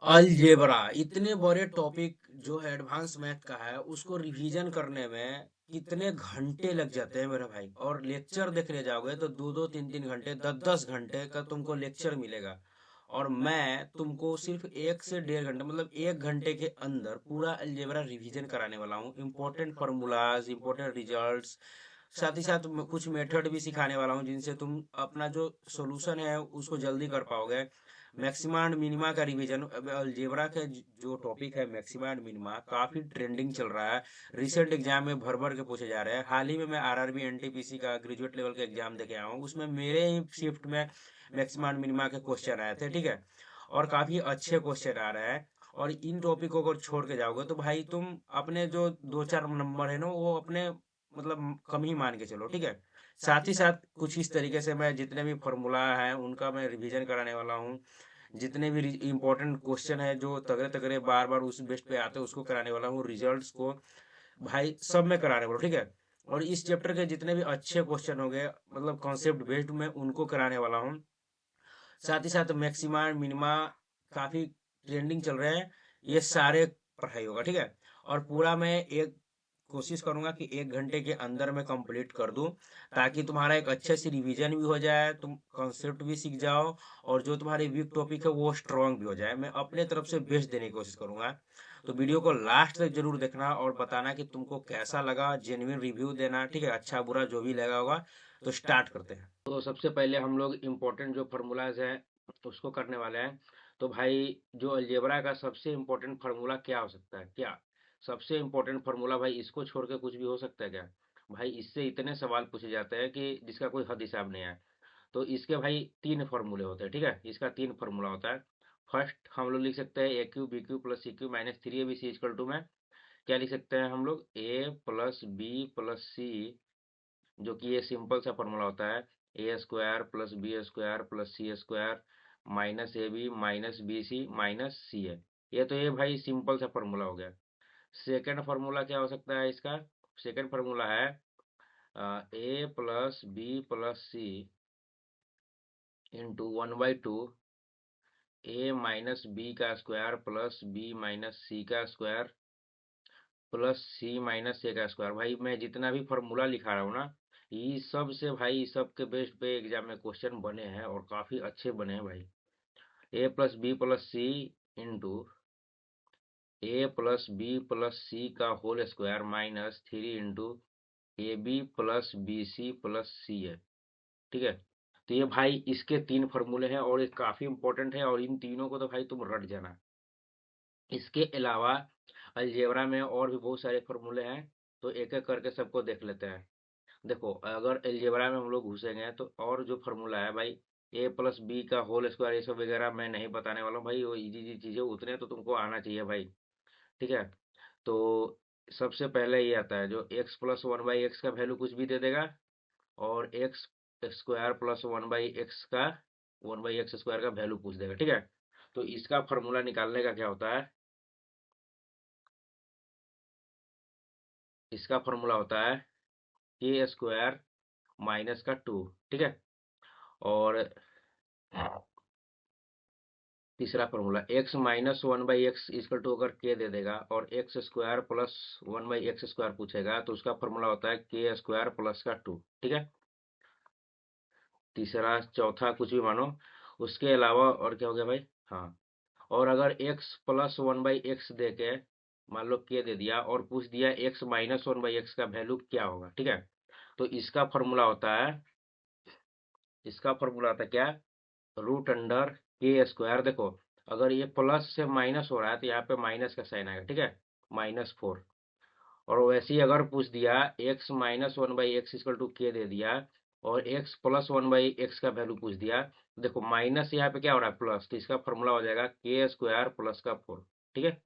Algebra इतने बड़े topic जो है एडवांस मैथ का है, उसको रिवीजन करने में कितने घंटे लग जाते हैं मेरे भाई। और लेक्चर देखने जाओगे तो 2-2 3-3 घंटे 10-10 घंटे का तुमको लेक्चर मिलेगा। और मैं तुमको सिर्फ 1 से 1.5 घंटे मतलब 1 घंटे के अंदर पूरा अलजेब्रा रिवीजन कराने वाला हूँ। इंपॉर्टेंट फार्मूलाज, इंपॉर्टेंट रिजल्ट्स, साथ ही साथ कुछ मेथड भी सिखाने वाला हूँ जिनसे तुम अपना जो सॉल्यूशन है उसको जल्दी कर पाओगे। मैक्सिमा एंड मिनिमा का रिवीजन। अब अलजेब्रा के जो टॉपिक है मैक्सिमा एंड मिनिमा काफी ट्रेंडिंग चल रहा है। रिसेंट एग्जाम में भर भर के पूछे जा रहे हैं। हाल ही में मैं आरआरबी एनटीपीसी का ग्रेजुएट लेवल का एग्जाम देके आया हूँ, उसमें मेरे ही शिफ्ट में मैक्सिमा एंड मिनिमा के क्वेश्चन आए थे, ठीक है। और काफी अच्छे क्वेश्चन आ रहे हैं। और इन टॉपिक को अगर छोड़ के जाओगे तो भाई तुम अपने जो 2-4 नंबर है ना वो अपने मतलब कम ही मान के चलो, ठीक है। साथ ही साथ कुछ इस तरीके से मैं जितने भी फॉर्मूला हैं उनका मैं रिवीजन कराने वाला हूँ। जितने भी इंपॉर्टेंट क्वेश्चन है जो तगड़े तगड़े बार बार उस बेस्ट पे आते हैं उसको कराने वाला हूँ। रिजल्ट्स को भाई सब में कराने वाला हूँ, ठीक है। और इस चैप्टर के जितने भी अच्छे क्वेश्चन हो गए मतलब कॉन्सेप्ट बेस्ड में उनको कराने वाला हूँ। साथ ही साथ मैक्सिमा मिनिमा काफी ट्रेंडिंग चल रहे हैं, ये सारे पढ़ाई होगा, ठीक है। और पूरा मैं एक कोशिश करूंगा कि 1 घंटे के अंदर मैं कंप्लीट कर दूं, ताकि तुम्हारा एक अच्छे से रिवीजन भी हो जाए, तुम कॉन्सेप्ट भी सीख जाओ, और जो तुम्हारे वीक टॉपिक है वो स्ट्रांग भी हो जाए। मैं अपने तरफ से बेस्ट देने की कोशिश करूंगा। तो वीडियो को लास्ट तक जरूर देखना और बताना कि तुमको कैसा लगा, जेन्युइन रिव्यू देना, ठीक है। अच्छा बुरा जो भी लगा होगा। तो स्टार्ट करते हैं। तो सबसे पहले हम लोग इम्पोर्टेंट जो फार्मूलाज हैं उसको करने वाले हैं। तो भाई जो अलजेब्रा का सबसे इम्पोर्टेंट फार्मूला क्या हो सकता है, क्या सबसे इम्पोर्टेंट फार्मूला भाई, इसको छोड़ के कुछ भी हो सकता है क्या? भाई इससे इतने सवाल पूछे जाते हैं कि जिसका कोई हद हिसाब नहीं है। तो इसके भाई 3 फार्मूले होते हैं, ठीक है। इसका 3 फार्मूला होता है। फर्स्ट हम लोग लिख सकते हैं A cube B cube plus C cube minus three A B C equal to में क्या लिख सकते हैं हम लोग, A plus B plus C, जो कि ये सिंपल सा फॉर्मूला होता है। ए square plus B square plus C square minus ए B minus B C minus C है। ये तो ये भाई सिंपल सा फॉर्मूला हो गया। सेकेंड फार्मूला क्या हो सकता है इसका? सेकेंड फार्मूला है ए plus B plus C into 1/2 ए माइनस बी का स्क्वायर प्लस बी माइनस सी का स्क्वायर प्लस सी माइनस ए का स्क्वायर। भाई मैं जितना भी फार्मूला लिखा रहा हूँ ना, ये सब से भाई सब के बेस्ट पे एग्जाम में क्वेश्चन बने हैं और काफी अच्छे बने हैं भाई। A plus B plus C into A plus B plus C का whole square minus 3 into A B plus B C plus C है, ठीक है। तो ये भाई इसके 3 फार्मूले हैं और ये काफी इंपॉर्टेंट है, और इन तीनों को तो भाई तुम रट जाना। इसके अलावा अलजेब्रा में और भी बहुत सारे फार्मूले हैं, तो एक एक करके सबको देख लेते हैं। देखो अगर अलजेब्रा में हम लोग घुसेंगे तो और जो फार्मूला है भाई, ए प्लस बी का होल स्क्वायर ये सब वगैरह मैं नहीं बताने वाला हूँ भाई, वो इजी इजी चीजें उतने तो तुमको आना चाहिए भाई, ठीक है। तो सबसे पहले ये आता है जो एक्स प्लस 1/x का वैल्यू कुछ भी दे देगा, और एक्स स्क्वायर प्लस 1/x का 1/x² का वैल्यू पूछ देगा, ठीक है। तो इसका फार्मूला निकालने का क्या होता है, इसका फार्मूला होता है ए स्क्वायर माइनस का 2, ठीक है। और तीसरा formula x minus 1/x equal to अगर के दे देगा और एक्स स्क्वायर प्लस 1/x² पूछेगा तो उसका फॉर्मूला होता है के स्क्वायर प्लस का 2, ठीक है। तीसरा चौथा कुछ भी मानो। उसके अलावा और क्या हो गया भाई, हाँ। और अगर x प्लस 1/x दे के मान लो के दे दिया और पूछ दिया x माइनस 1/x का वैल्यू क्या होगा, ठीक है। तो इसका फॉर्मूला होता है क्या, रूट अंडर के स्क्वायर। देखो अगर ये प्लस से माइनस हो रहा है तो यहाँ पे माइनस का साइन आएगा, ठीक है, -4। और वैसे ही अगर पूछ दिया x minus 1/x equal to के दे दिया और x प्लस 1/x का वैल्यू पूछ दिया, तो देखो माइनस यहाँ पे क्या हो रहा है प्लस, तो इसका फॉर्मूला हो जाएगा के स्क्वायर प्लस का 4, ठीक है,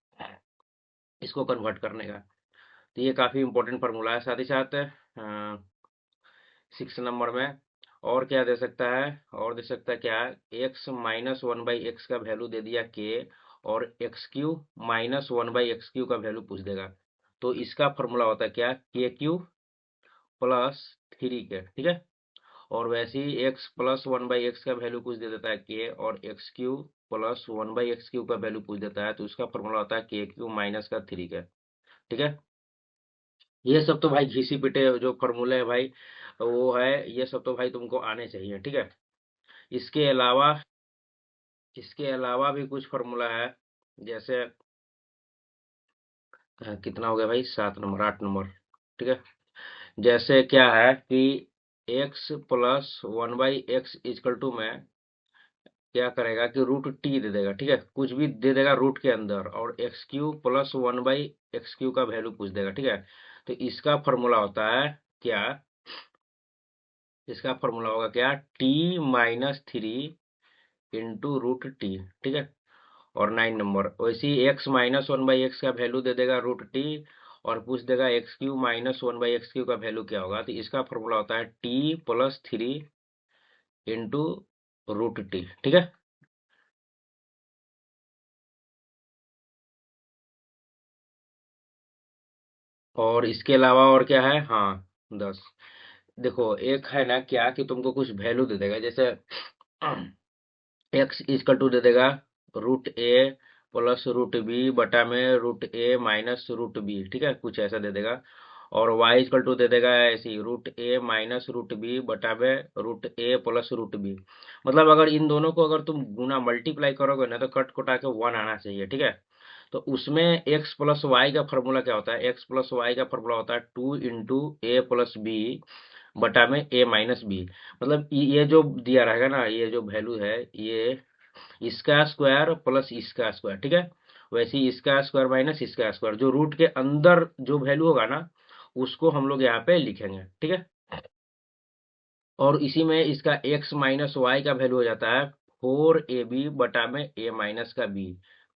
इसको कन्वर्ट करने का। तो ये काफी इंपॉर्टेंट फार्मूला है। साथ ही साथ 6 नंबर में और क्या दे सकता है, और दे सकता है क्या, x माइनस 1/x का वैल्यू दे दिया के, और x³ माइनस 1/x³ का वैल्यू पूछ देगा। तो इसका फॉर्मूला होता है क्या, KQ प्लस 3K, ठीक है। और वैसे ही x plus one by x का वैल्यू पूछ दे देता है के, और x cube plus one by x cube का वैल्यू पूछ देता है, तो इसका फॉर्मूला होता है के क्यू माइनस का थ्री का। ठीक है, ये सब तो भाई घिसी पिटे जो फॉर्मूले है भाई, वो है, ये सब तो भाई तुमको आने चाहिए। ठीक है, इसके अलावा इसके अलावा भी कुछ फॉर्मूला है, जैसे कितना हो गया भाई, 7 नंबर 8 नंबर। ठीक है, जैसे क्या है कि x plus one by x equal to में क्या करेगा कि रूट टी दे देगा। ठीक है, कुछ भी दे देगा रूट के अंदर, और x cube plus one by x cube का वैल्यू पूछ देगा। ठीक है, तो इसका फॉर्मूला होता है क्या, इसका फॉर्मूला होगा क्या, t minus three into root t. ठीक है, और 9 नंबर वैसे ही x minus one by x का वैल्यू दे देगा रूट टी, और पूछ देगा x cube minus one by x cube का वैल्यू क्या होगा, तो इसका फॉर्मूला होता है t plus three into root t. ठीक है, और इसके अलावा और क्या है, हाँ 10। देखो एक है ना क्या कि तुमको कुछ वैल्यू दे देगा, जैसे एक्स इजकल टू दे देगा रूट ए प्लस रूट बी बटा में रूट ए माइनस रूट बी। ठीक है, कुछ ऐसा दे देगा, और वाई इजकल टू दे देगा ऐसे ही रूट ए माइनस रूट बी बटा में रूट ए प्लस रूट बी। मतलब अगर इन दोनों को अगर तुम गुना मल्टीप्लाई करोगे ना, तो कट कटा के वन आना चाहिए। ठीक है, तो उसमें एक्स प्लस वाई का फॉर्मूला क्या होता है, एक्स प्लस वाई का फॉर्मूला होता है two into A plus B बटा में ए माइनस बी। मतलब ये जो दिया रहेगा ना, ये जो वैल्यू है, ये इसका स्क्वायर प्लस इसका स्क्वायर। ठीक है, वैसे ही इसका स्क्वायर माइनस इसका स्क्वायर, जो रूट के अंदर जो वैल्यू होगा ना, उसको हम लोग यहाँ पे लिखेंगे। ठीक है, और इसी में इसका x माइनस वाई का वैल्यू हो जाता है फोर ए बी बटा में ए माइनस का बी।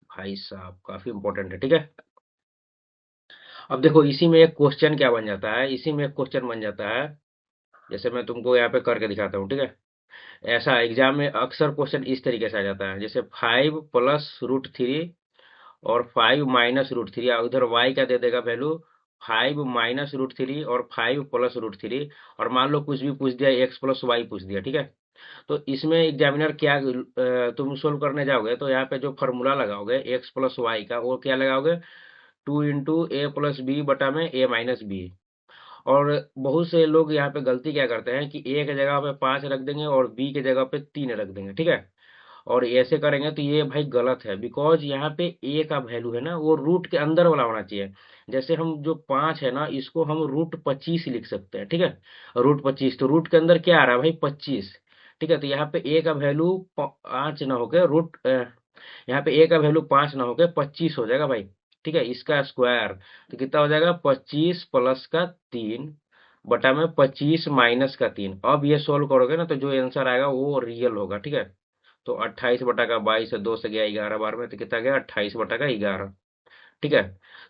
भाई साहब काफी इंपॉर्टेंट है। ठीक है, अब देखो इसी में एक क्वेश्चन क्या बन जाता है, इसी में एक क्वेश्चन बन जाता है, जैसे मैं तुमको यहाँ पे करके दिखाता हूँ। ठीक है, ऐसा एग्जाम में अक्सर क्वेश्चन इस तरीके से आ जाता है, जैसे फाइव प्लस रूट थ्री और फाइव माइनस रूट थ्री, उधर वाई का दे देगा value five minus root three और फाइव प्लस रूट थ्री, और मान लो कुछ भी पूछ दिया, एक्स प्लस वाई पूछ दिया। ठीक है, तो इसमें एग्जामिनर क्या तुम सोल्व करने जाओगे तो यहाँ पे जो फॉर्मूला लगाओगे एक्स प्लस वाई का, वो क्या लगाओगे, two into A plus B बटा में ए माइनस बी। और बहुत से लोग यहाँ पे गलती क्या करते हैं कि ए की जगह पे 5 रख देंगे और बी की जगह पे 3 रख देंगे। ठीक है, और ऐसे करेंगे तो ये भाई गलत है, बिकॉज यहाँ पे ए का वैल्यू है ना, वो रूट के अंदर वाला होना चाहिए। जैसे हम जो 5 है ना, इसको हम रूट 25 लिख सकते हैं। ठीक है, रूट 25, तो रूट के अंदर क्या आ रहा है भाई, 25। ठीक है, तो यहाँ पे ए का वैल्यू 5 ना होके यहाँ पे ए का वैल्यू 5 ना होके 25 हो जाएगा भाई। ठीक है, इसका स्क्वायर तो कितना हो जाएगा, 25 प्लस का 3 बटा में 25 माइनस का 3। अब ये सोल्व करोगे ना, तो जो आंसर आएगा वो रियल होगा। ठीक है, तो 28 बटा का 22 है, 2 से गया 11 बार में, तो कितना गया, 28 बटा का 11। ठीक है,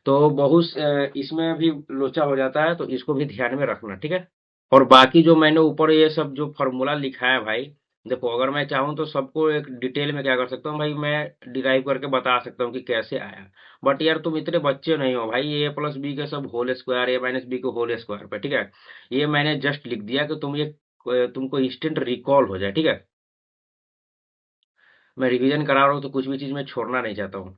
तो बहुत इसमें भी लोचा हो जाता है, तो इसको भी ध्यान में रखना। ठीक है, और बाकी जो मैंने ऊपर ये सब जो फॉर्मूला लिखा है भाई, देखो अगर मैं चाहूँ तो सबको एक डिटेल में क्या कर सकता हूँ भाई, मैं डिराइव करके बता सकता हूँ कि कैसे आया। बट यार तुम इतने बच्चे नहीं हो भाई, ए प्लस बी के सब होल स्क्वायर, ए माइनस बी के होल स्क्वायर पे। ठीक है, ये मैंने जस्ट लिख दिया कि तुमको इंस्टेंट रिकॉल हो जाए। ठीक है, मैं रिवीजन करा रहा हूँ तो कुछ भी चीज मैं छोड़ना नहीं चाहता हूँ।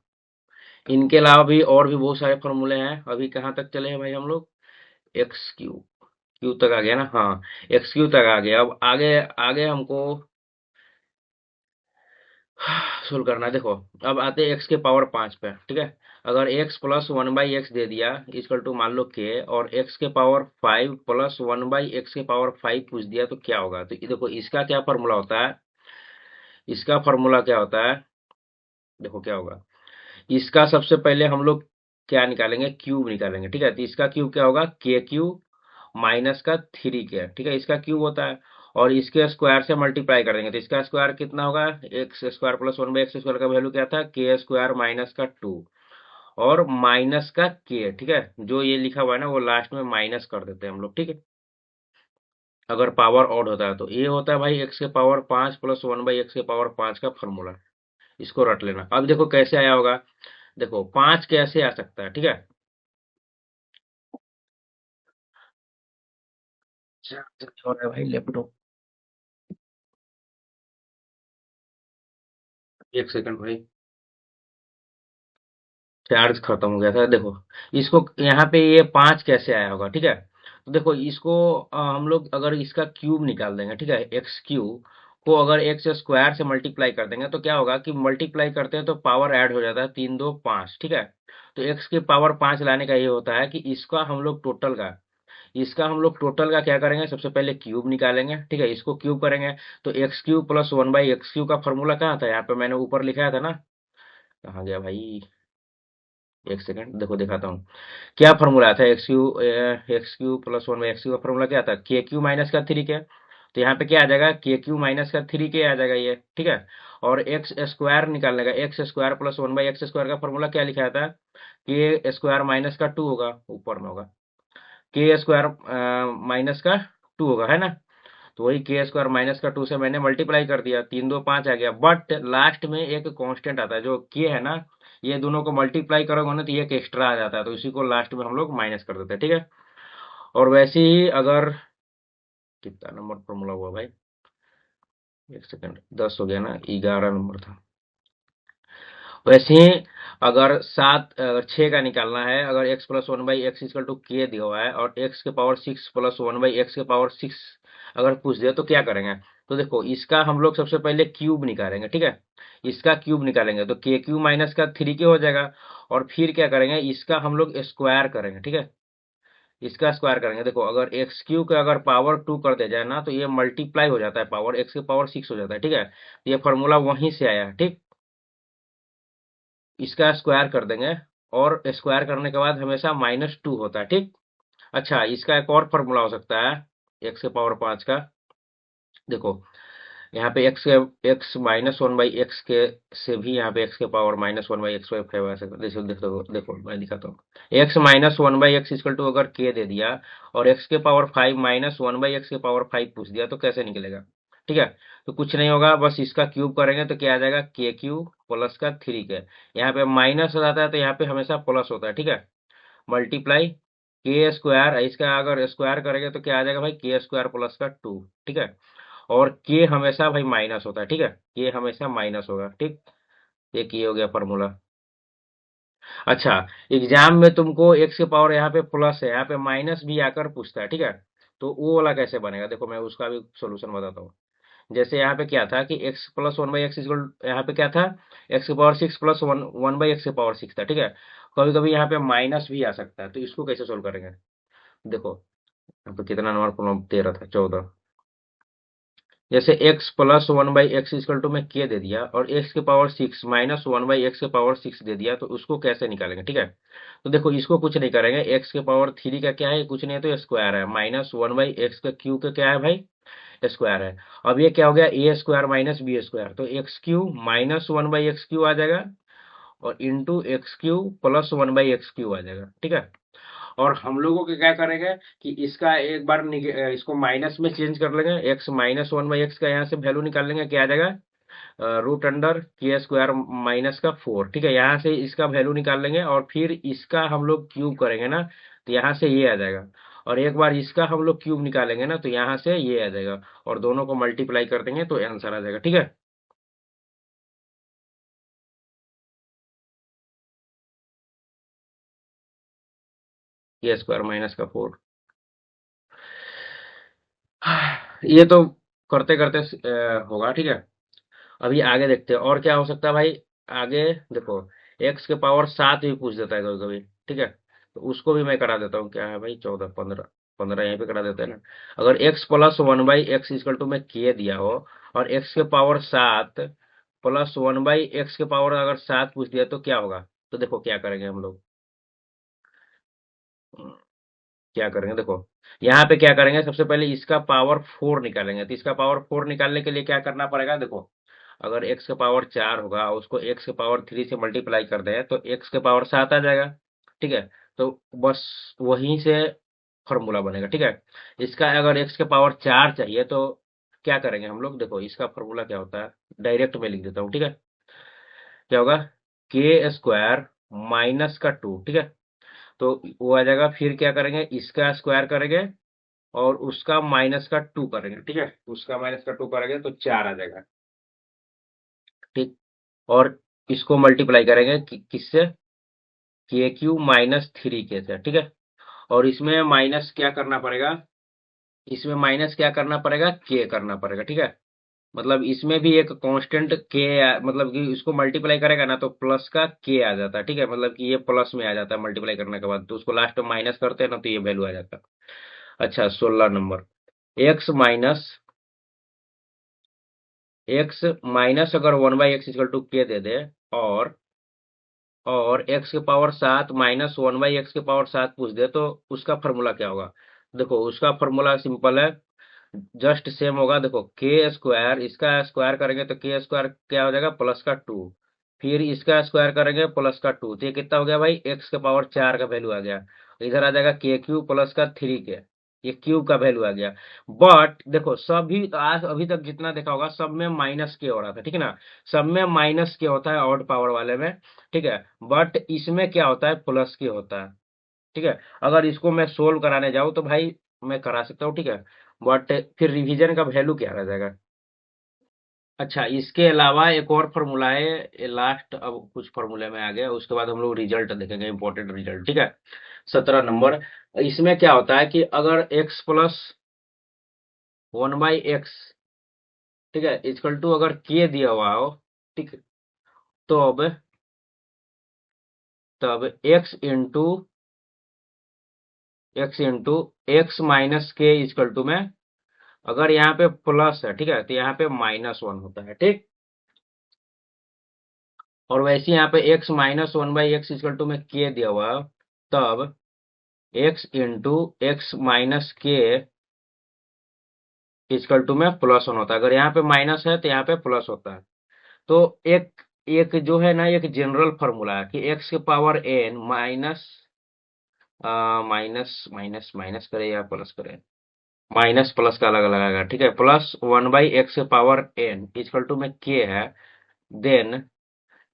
इनके अलावा भी और भी बहुत सारे फॉर्मूले हैं। अभी कहाँ तक चले हैं भाई हम लोग, एक्स क्यू, क्यू तक आ गया ना, हाँ एक्स क्यू तक आ गया। अब आगे आगे हमको सोल्व करना है। देखो अब आते हैं एक्स के पावर 5 पे। ठीक है, अगर x plus one by x दे दिया इक्वल टू मान लो के, और एक्स के power 5 plus one by x के पावर 5 पूछ दिया, तो क्या होगा, तो ये देखो इसका क्या फॉर्मूला होता है, इसका फॉर्मूला क्या होता है, देखो क्या होगा, इसका सबसे पहले हम लोग क्या निकालेंगे, क्यूब निकालेंगे। ठीक है, तो इसका क्यूब क्या होगा, के क्यूब माइनस का थ्री के। ठीक है, इसका क्यूब होता है, और इसके स्क्वायर से मल्टीप्लाई कर देंगे, तो इसका स्क्वायर कितना होगा, x square plus one by x square का वैल्यू क्या था, के स्क्वायर माइनस का टू, और माइनस का के। ठीक है, जो ये लिखा हुआ है ना, वो लास्ट में माइनस कर देते हैं हम लोग। ठीक है, अगर पावर ऑड होता है तो ये होता है भाई एक्स के power 5 plus one by x के पावर 5 का फॉर्मूला। इसको रट लेना। अब देखो कैसे आया होगा, देखो 5 कैसे आ सकता है। ठीक है, हो रहा है भाई लैपटॉप। एक सेकंड भाई, चार्ज खत्म हो गया था। देखो इसको यहाँ पे ये 5 कैसे आया होगा, ठीक है। तो देखो इसको हम लोग अगर इसका क्यूब निकाल देंगे, ठीक है, एक्स क्यूब को अगर एक्स स्क्वायर से मल्टीप्लाई कर देंगे तो क्या होगा कि मल्टीप्लाई करते हैं तो पावर ऐड हो जाता है, 3 2 5, ठीक है। तो एक्स की पावर 5 लाने का ये होता है कि इसका हम लोग टोटल का क्या करेंगे, सबसे पहले क्यूब निकालेंगे, ठीक है। इसको क्यूब करेंगे तो एक्स क्यूब प्लस 1/x³ का फॉर्मूला कहाँ था, यहाँ पे मैंने ऊपर लिखाया था ना। कहाँ गया भाई, एक सेकंड, देखो दिखाता हूँ। क्या फॉर्मूला था, एक्स क्यू प्लस 1/x³ का फॉर्मूला क्या था, के क्यू माइनस का 3 के। तो यहाँ पे क्या आ जाएगा, के क्यू माइनस का 3 के आ जाएगा ये, ठीक है। और एक्स स्क्वायर निकालने का, एक्स स्क्वायर प्लस 1/x² का फॉर्मूला क्या लिखा था, के स्क्वायर माइनस का 2 होगा, ऊपर में होगा, के स्क्वायर माइनस का 2 होगा, है ना। तो वही के स्क्वायर माइनस का 2 से मैंने मल्टीप्लाई कर दिया, 3 2 5 आ गया। बट लास्ट में एक कांस्टेंट आता है जो के है ना, ये दोनों को मल्टीप्लाई करोगे ना तो ये एक एक्स्ट्रा आ जाता है, तो इसी को लास्ट में हम लोग माइनस कर देते हैं, ठीक है। और वैसे ही अगर, कितना नंबर फॉर्मूला हुआ भाई, एक सेकंड, 10 हो गया ना, 11 नंबर था। वैसे ही अगर 6 का निकालना है, अगर x plus 1/x equal to के दिया हुआ है और x के पावर 6 प्लस 1/x के पावर 6 अगर पूछ दिया तो क्या करेंगे। तो देखो इसका हम लोग सबसे पहले क्यूब निकालेंगे, ठीक है। इसका क्यूब निकालेंगे तो के क्यू माइनस का 3 के हो जाएगा। और फिर क्या करेंगे, इसका हम लोग स्क्वायर करेंगे, ठीक है। इसका स्क्वायर करेंगे, देखो अगर एक्स क्यू का अगर पावर 2 कर दिया जाए ना तो ये मल्टीप्लाई हो जाता है, पावर एक्स के पावर 6 हो जाता है, ठीक है। ये फॉर्मूला वहीं से आया है, ठीक। इसका स्क्वायर कर देंगे और स्क्वायर करने के बाद हमेशा -2 होता है, ठीक। अच्छा, इसका एक और फॉर्मूला हो सकता है एक्स के पावर 5 का। देखो यहाँ पे एक्स -1/x के से भी यहाँ पे एक्स के पावर -1/x/5 आ सकता है। देखो देखो देखो मैं दिखाता हूँ। एक्स -1/x इक्वल टू अगर के दे दिया और एक्स के पावर 5 -1/x के पावर 5 पूछ दिया तो कैसे निकलेगा, ठीक है। तो कुछ नहीं होगा, बस इसका क्यूब करेंगे तो क्या आ जाएगा, के क्यू प्लस का 3 के। यहाँ पे माइनस हो जाता है तो यहाँ पे हमेशा प्लस होता है, ठीक है। मल्टीप्लाई के स्क्वायर, इसका अगर स्क्वायर करेंगे तो क्या आ जाएगा भाई, के स्क्वायर प्लस का 2, ठीक है। और के हमेशा भाई माइनस होता है, ठीक है। के हमेशा माइनस होगा, ठीक। एक ये हो गया फॉर्मूला। अच्छा, एग्जाम में तुमको एक्स के पावर यहाँ पे प्लस है, यहाँ पे माइनस भी आकर पूछता है, ठीक है। तो वो वाला कैसे बनेगा, देखो मैं उसका भी सोल्यूशन बताता हूँ। जैसे यहाँ पे क्या था कि एक्स प्लस 1/x इक्वल, यहाँ पे क्या था, एक्स के पावर 6 प्लस 1/x के पावर 6 था, ठीक है। कभी कभी यहाँ पे माइनस भी आ सकता है, तो इसको कैसे सोल्व करेंगे। देखो यहाँ पे कितना नंबर प्रॉब्लम दे रहा था, 14। जैसे x plus 1/x equal to में के दे दिया और x के पावर 6 माइनस 1/x के पावर 6 दे दिया, तो उसको कैसे निकालेंगे, ठीक है। तो देखो इसको कुछ नहीं करेंगे, x के पावर 3 का क्या है, कुछ नहीं है तो स्क्वायर है, माइनस 1/x का क्यू का क्या है भाई, स्क्वायर है। अब ये क्या हो गया, ए स्क्वायर माइनस बी स्क्वायर, तो एक्स क्यू माइनस 1/x³ आ जाएगा और इंटू x³ प्लस 1/x³ आ जाएगा, ठीक है। और हम लोगों को क्या करेंगे कि इसका एक बार इसको माइनस में चेंज कर लेंगे, x -1/x का यहाँ से वैल्यू निकाल लेंगे, क्या आ जाएगा, रूट अंडर के स्क्वायर -4, ठीक है। यहाँ से इसका वैल्यू निकाल लेंगे और फिर इसका हम लोग क्यूब करेंगे ना तो यहाँ से ये आ जाएगा। और एक बार इसका हम लोग क्यूब निकालेंगे ना तो यहाँ से ये आ जाएगा। और दोनों को मल्टीप्लाई कर देंगे तो आंसर आ जाएगा, ठीक है। के स्क्वायर -4, ये तो करते करते होगा, ठीक है। अभी आगे देखते हैं और क्या हो सकता है भाई। आगे देखो, एक्स के पावर 7 भी पूछ देता है कभी कभी, ठीक है। तो उसको भी मैं करा देता हूँ, क्या है भाई, 14 15, 15 यहीं पे करा देते हैं ना। अगर x plus 1/x equal to में के दिया हो और एक्स के पावर 7 प्लस 1/x के पावर अगर 7 पूछ दिया तो क्या होगा। तो देखो क्या करेंगे हम लोग, क्या करेंगे, देखो यहाँ पे क्या करेंगे, सबसे पहले इसका पावर 4 निकालेंगे। तो इसका पावर 4 निकालने के लिए क्या करना पड़ेगा, देखो अगर x का पावर 4 होगा उसको x के पावर 3 से मल्टीप्लाई कर दें तो x के पावर 7 आ जाएगा, ठीक है। तो बस वहीं से फॉर्मूला बनेगा, ठीक है। इसका अगर x के पावर 4 चाहिए तो क्या करेंगे हम लोग, देखो इसका फॉर्मूला क्या होता है, डायरेक्ट में लिख देता हूँ, ठीक है। क्या होगा, के स्क्वायर -2, ठीक है। तो वो आ जाएगा, फिर क्या करेंगे, इसका स्क्वायर करेंगे और उसका -2 करेंगे, ठीक है। उसका -2 करेंगे तो 4 आ जाएगा, ठीक। और इसको मल्टीप्लाई करेंगे किससे, के क्यू माइनस थ्री के से, ठीक है। और इसमें माइनस क्या करना पड़ेगा, इसमें माइनस क्या करना पड़ेगा, के करना पड़ेगा, ठीक है। मतलब इसमें भी एक कांस्टेंट के, मतलब कि इसको मल्टीप्लाई करेगा ना तो प्लस का के आ जाता है, ठीक है। मतलब कि ये प्लस में आ जाता है मल्टीप्लाई करने के बाद, तो उसको लास्ट में माइनस करते हैं ना तो ये वैल्यू आ जाता है। अच्छा 16 number, x minus, x minus अगर 1/x इक्वल टू के दे दे, और एक्स के पावर 7 माइनस 1/x के पावर 7 पूछ दे, तो उसका फॉर्मूला क्या होगा। देखो उसका फॉर्मूला सिंपल है, जस्ट सेम होगा। देखो के स्क्वायर, इसका स्क्वायर करेंगे तो के स्क्वायर क्या हो जाएगा, प्लस का 2, फिर इसका स्क्वायर करेंगे प्लस का 2, तो ये कितना हो गया भाई, एक्स के पावर 4 का वैल्यू आ गया। इधर आ जाएगा के क्यू प्लस का 3 के, ये क्यूब का वैल्यू आ गया। बट देखो सभी आज अभी तक जितना देखा होगा सब में माइनस के हो रहा था, ठीक है ना। सब में माइनस के होता है ऑड पावर वाले में, ठीक है। बट इसमें क्या होता है, प्लस के होता है, ठीक है। अगर इसको मैं सोल्व कराने जाऊँ तो भाई मैं करा सकता हूँ, ठीक है। बट फिर रिवीजन का वैल्यू क्या रह जाएगा। अच्छा इसके अलावा एक और फॉर्मूला है, ये लास्ट अब कुछ फॉर्मूले में आ गया, उसके बाद हम लोग रिजल्ट देखेंगे, इंपॉर्टेंट रिजल्ट, ठीक है। 17 नंबर, इसमें क्या होता है कि अगर एक्स प्लस 1/x, ठीक है, इक्वल टू अगर के दिया हुआ हो, ठीक है, तो अब तब x into x minus k equal to में, अगर यहाँ पे प्लस है, ठीक है, तो यहाँ पे -1 होता है, ठीक। और वैसे यहाँ पे x minus 1/x equal to में के दिया हुआ है, तब x into x minus k equal to में +1 होता है। अगर यहाँ पे माइनस है तो यहाँ पे प्लस होता है। तो एक एक जो है ना, एक जनरल फॉर्मूला है कि एक्स के power n minus, minus minus minus करे या प्लस करे, माइनस प्लस का अलग अलग आएगा, ठीक है। प्लस 1/x के पावर एन इक्वल टू में के है, देन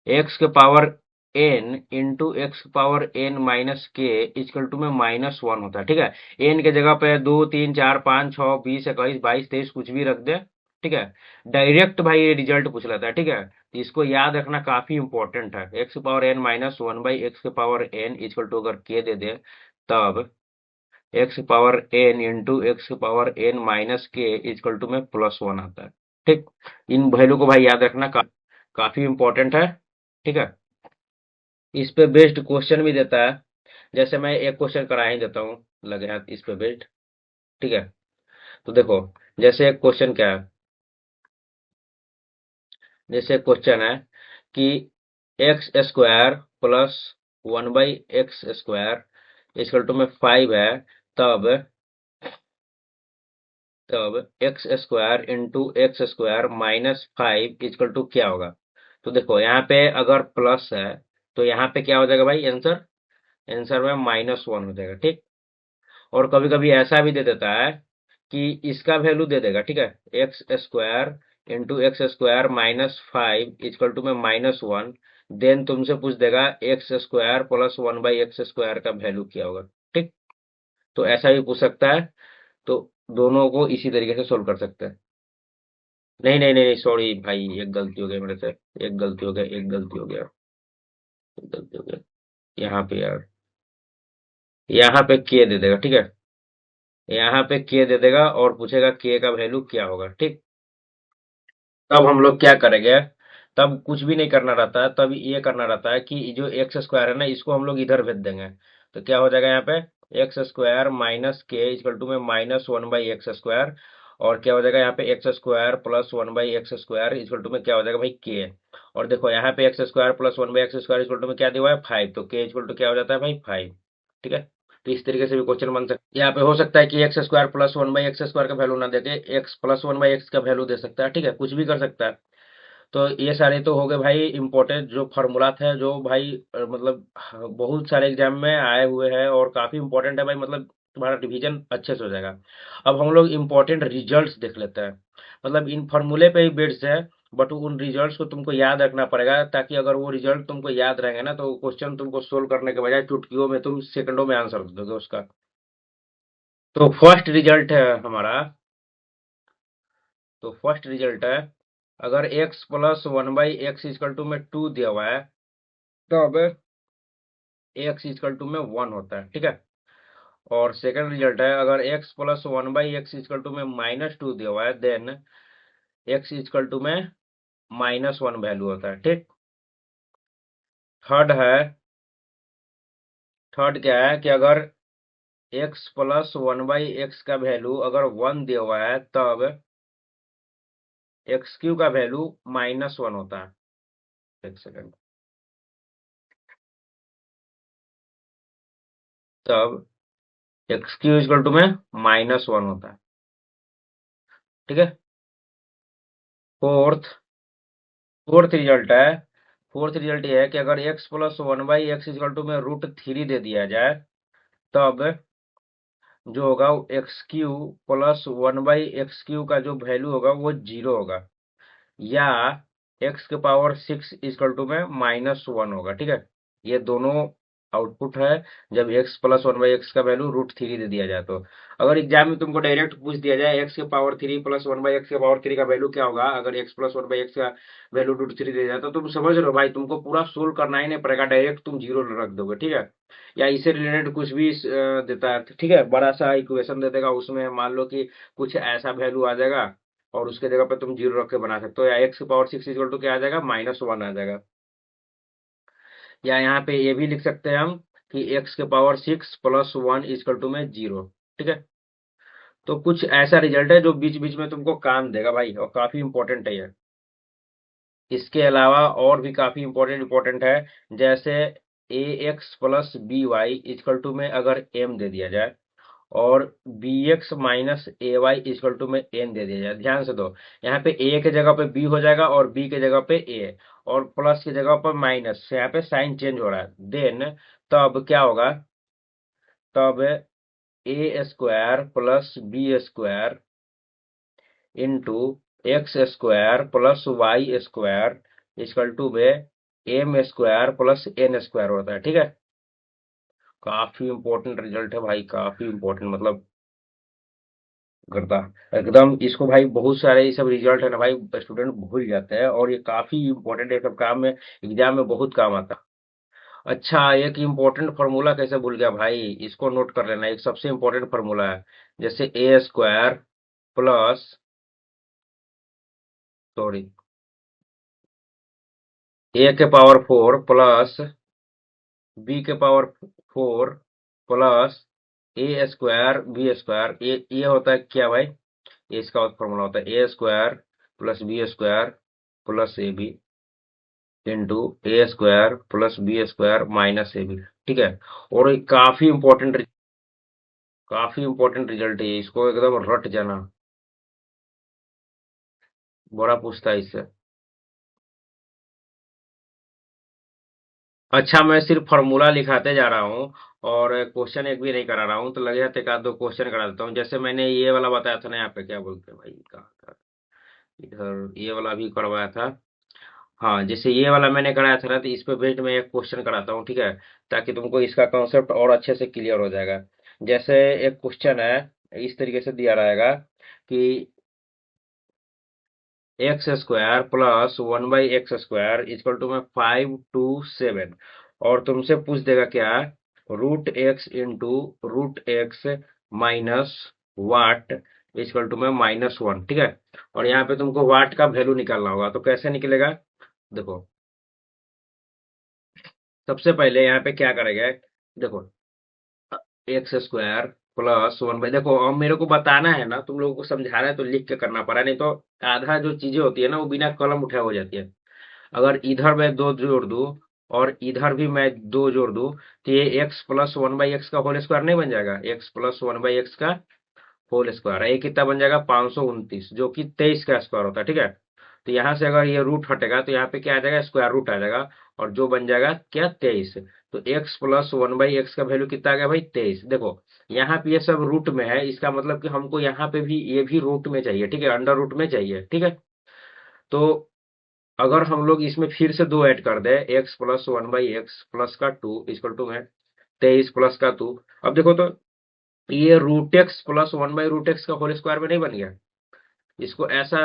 एक्स के power n into x power n minus k equal to में -1 होता है, ठीक है। एन के जगह पे 2 3 4 5 6 20 21 22 23 कुछ भी रख दे, ठीक है। डायरेक्ट भाई ये रिजल्ट पूछ लेता है, ठीक है। तो इसको याद रखना काफी इंपॉर्टेंट है, x power n minus 1/x के पावर एन इक्वल टू अगर के दे दे, तब x power n into x power n minus k equal to में +1 आता है, ठीक। इन वैल्यू को भाई याद रखना काफी इंपॉर्टेंट है, ठीक है। इस पे बेस्ड क्वेश्चन भी देता है, जैसे मैं एक क्वेश्चन करा ही देता हूँ, लगे हाथ इस पे बेस्ड, ठीक है। तो देखो जैसे एक क्वेश्चन क्या है, जैसे क्वेश्चन है कि x square plus 1/x² equal to में 5 है, तब तब x square into x square -5 equal to क्या होगा। तो देखो यहाँ पे अगर प्लस है तो यहाँ पे क्या हो जाएगा भाई, आंसर, आंसर में -1 हो जाएगा, ठीक। और कभी कभी ऐसा भी दे देता है कि इसका वैल्यू दे देगा, ठीक है, x square into x square -5 equal to में -1, देन तुमसे पूछ देगा एक्स स्क्वायर प्लस 1/x² का वैल्यू क्या होगा, ठीक। तो ऐसा भी पूछ सकता है, तो दोनों को इसी तरीके से सोल्व कर सकते हैं। नहीं नहीं नहीं सॉरी भाई, एक गलती हो गई मेरे से, एक गलती हो गया, एक गलती हो गया, एक गलती हो गया। यहाँ पे यार, यहाँ पे के दे देगा, ठीक है, यहाँ पे के दे देगा और पूछेगा के का वैल्यू क्या होगा, ठीक। तब हम लोग क्या करेंगे, तब कुछ भी नहीं करना रहता है, तब ये करना रहता है कि जो एक्स स्क्वायर है ना, इसको हम लोग इधर भेज देंगे। तो क्या हो जाएगा यहाँ पे, x square minus k equal to में -1/x², और क्या हो जाएगा यहाँ पे x square plus 1/x² equal to में क्या हो जाएगा भाई के। और देखो यहाँ पे x square plus 1/x² equal to में क्या दिया हुआ है 5, तो के इक्वल टू क्या हो जाता है भाई 5, ठीक है। तो इस तरीके से भी क्वेश्चन बन सकता है। यहाँ पे हो सकता है कि एक्स स्क्वायर प्लस 1/x² का वैल्यू ना देके एक्स प्लस 1/x का वैल्यू दे सकता है, ठीक है, कुछ भी कर सकता है। तो ये सारे तो हो गए भाई इंपॉर्टेंट जो फॉर्मूला थे, जो भाई मतलब बहुत सारे एग्जाम में आए हुए हैं और काफी इंपॉर्टेंट है भाई, मतलब तुम्हारा रिवीजन अच्छे से हो जाएगा। अब हम लोग इंपॉर्टेंट रिजल्ट्स देख लेते हैं, मतलब इन फॉर्मूले पे ही बेस्ड है, बट उन रिजल्ट्स को तुमको याद रखना पड़ेगा, ताकि अगर वो रिजल्ट तुमको याद रहेंगे ना तो क्वेश्चन तुमको सोल्व करने के बजाय चुटकियों में तुम सेकंडों में आंसर दे दोगे उसका। तो फर्स्ट रिजल्ट है हमारा, तो फर्स्ट रिजल्ट है अगर x plus 1/x equal to में 2 दिया हुआ है तब x इक्वल टू में 1 होता है, ठीक है। और सेकंड रिजल्ट है, अगर x plus 1/x equal to में -2 दिया हुआ है देन x इक्वल टू में -1 वैल्यू होता है, ठीक। थर्ड है, थर्ड क्या है कि अगर x प्लस 1/x का वैल्यू अगर 1 दिया हुआ है तब एक्स क्यू का वैल्यू -1 होता है। एक सेकंड, तब एक्स क्यू इक्वल टू में -1 होता है, ठीक है। फोर्थ फोर्थ रिजल्ट है, फोर्थ रिजल्ट ये है कि अगर x plus 1/x equal to में √3 दे दिया जाए तब जो होगा x cube plus 1/x Q का जो वैल्यू होगा वो 0 होगा, या x के पावर 6 इक्वल टू में -1 होगा, ठीक है। ये दोनों आउटपुट है जब x प्लस 1/x का वैल्यू √3 दे दिया जाए तो। अगर एग्जाम में तुमको डायरेक्ट पूछ दिया जाए x के पावर 3 प्लस 1/x के पावर 3 का वैल्यू क्या होगा, अगर x प्लस 1/x का वैल्यू √3 दे जाए तो तुम समझ रहे हो भाई, तुमको पूरा सोल्व करना ही नहीं पड़ेगा, डायरेक्ट तुम जीरो रख दोगे, ठीक है। या इससे रिलेटेड कुछ भी देता है, ठीक है, बड़ा सा इक्वेशन दे देगा, उसमें मान लो कि कुछ ऐसा वैल्यू आ जाएगा और उसके जगह पे तुम जीरो रख के बना सकते हो, या x की पावर 6 इक्वल टू क्या आ जाएगा, -1 आ जाएगा। या यहाँ पे ये भी लिख सकते हैं हम कि x के पावर 6 प्लस 1 इक्वल टू में 0, ठीक है। तो कुछ ऐसा रिजल्ट है जो बीच बीच में तुमको काम देगा भाई, और काफी इंपॉर्टेंट है ये। इसके अलावा और भी काफी इंपॉर्टेंट है, जैसे a x plus b y equal to में अगर m दे दिया जाए और b x minus a y equal to में एन दे दिया जाए। ध्यान से दो, यहाँ पे ए के जगह पे बी हो जाएगा और बी के जगह पे ए, और प्लस की जगह पर माइनस, यहाँ पे साइन चेंज हो रहा है। देन तब क्या होगा, तब a square plus B square into x square plus y square equal to में m square plus n square होता है, ठीक है। काफी इंपॉर्टेंट रिजल्ट है भाई, काफी इंपॉर्टेंट, मतलब करता एकदम इसको भाई। बहुत सारे ये सब रिजल्ट है ना भाई, स्टूडेंट भूल जाते हैं, और ये काफी इंपॉर्टेंट है, सब काम में एग्जाम में बहुत काम आता है। अच्छा, एक इम्पोर्टेंट फार्मूला कैसे भूल गया भाई, इसको नोट कर लेना, एक सबसे इम्पोर्टेंट फार्मूला है, जैसे ए स्क्वायर प्लस, सॉरी, ए के पावर 4 प्लस बी के पावर 4 प्लस ए स्क्वायर बी स्क्वायर, ये होता है क्या भाई, ये इसका फॉर्मूला होता है ए square plus B square plus a b into a square plus B square minus A b, ठीक है। और ये काफी इंपॉर्टेंट रिजल्ट है, इसको एकदम रट जाना, बड़ा पूछता है इससे। अच्छा, मैं सिर्फ फार्मूला लिखाते जा रहा हूँ और क्वेश्चन एक भी नहीं करा रहा हूँ, तो लगे हाथ एक आध दो क्वेश्चन करा देता हूँ। जैसे मैंने ये वाला बताया था ना, यहाँ पे क्या बोलते हैं भाई, कहाँ था, इधर ये वाला भी करवाया था। हाँ, जैसे ये वाला मैंने कराया था ना, तो इस पे बेस्ड मैं एक क्वेश्चन कराता हूँ, ठीक है, ताकि तुमको इसका कॉन्सेप्ट और अच्छे से क्लियर हो जाएगा। जैसे एक क्वेश्चन है, इस तरीके से दिया रहेगा कि x square plus 1/x² equal to में 5 to 7, और तुमसे पूछ देगा क्या, √x into √x minus what equal to में -1, ठीक है। और यहाँ पे तुमको वाट का वैल्यू निकालना होगा, तो कैसे निकलेगा, देखो, सबसे पहले यहाँ पे क्या करेंगे, देखो, x² प्लस 1 देखो, अब मेरे को बताना है ना, तुम लोगों को समझाना है तो लिख के करना पड़ा, नहीं तो आधा जो चीजें होती है ना वो बिना कलम उठाए हो जाती है। अगर इधर मैं 2 जोड़ दूं और इधर भी मैं 2 जोड़ दूं तो ये x प्लस 1/x का होल स्क्वायर नहीं बन जाएगा, x प्लस 1/x का होल स्क्वायर, ये कितना बन जाएगा, 529, जो कि 23 का स्क्वायर होता है, ठीक है। तो यहाँ से अगर ये रूट हटेगा तो यहाँ पे क्या आ जाएगा, स्क्वायर रूट आ जाएगा, और जो बन जाएगा क्या, 23। तो x प्लस 1/x का वैल्यू कितना आ गया भाई, 23। देखो, यहाँ पे ये सब रूट में है, इसका मतलब कि हमको यहाँ पे भी ये भी रूट में चाहिए, ठीक है, अंडर रूट में चाहिए, ठीक है। तो अगर हम लोग इसमें फिर से 2 ऐड कर दें, x प्लस 1/x प्लस का 2 इक्वल टू में 23 प्लस का 2, अब देखो तो ये √x प्लस 1/√x का होल स्क्वायर में नहीं बन गया, इसको ऐसा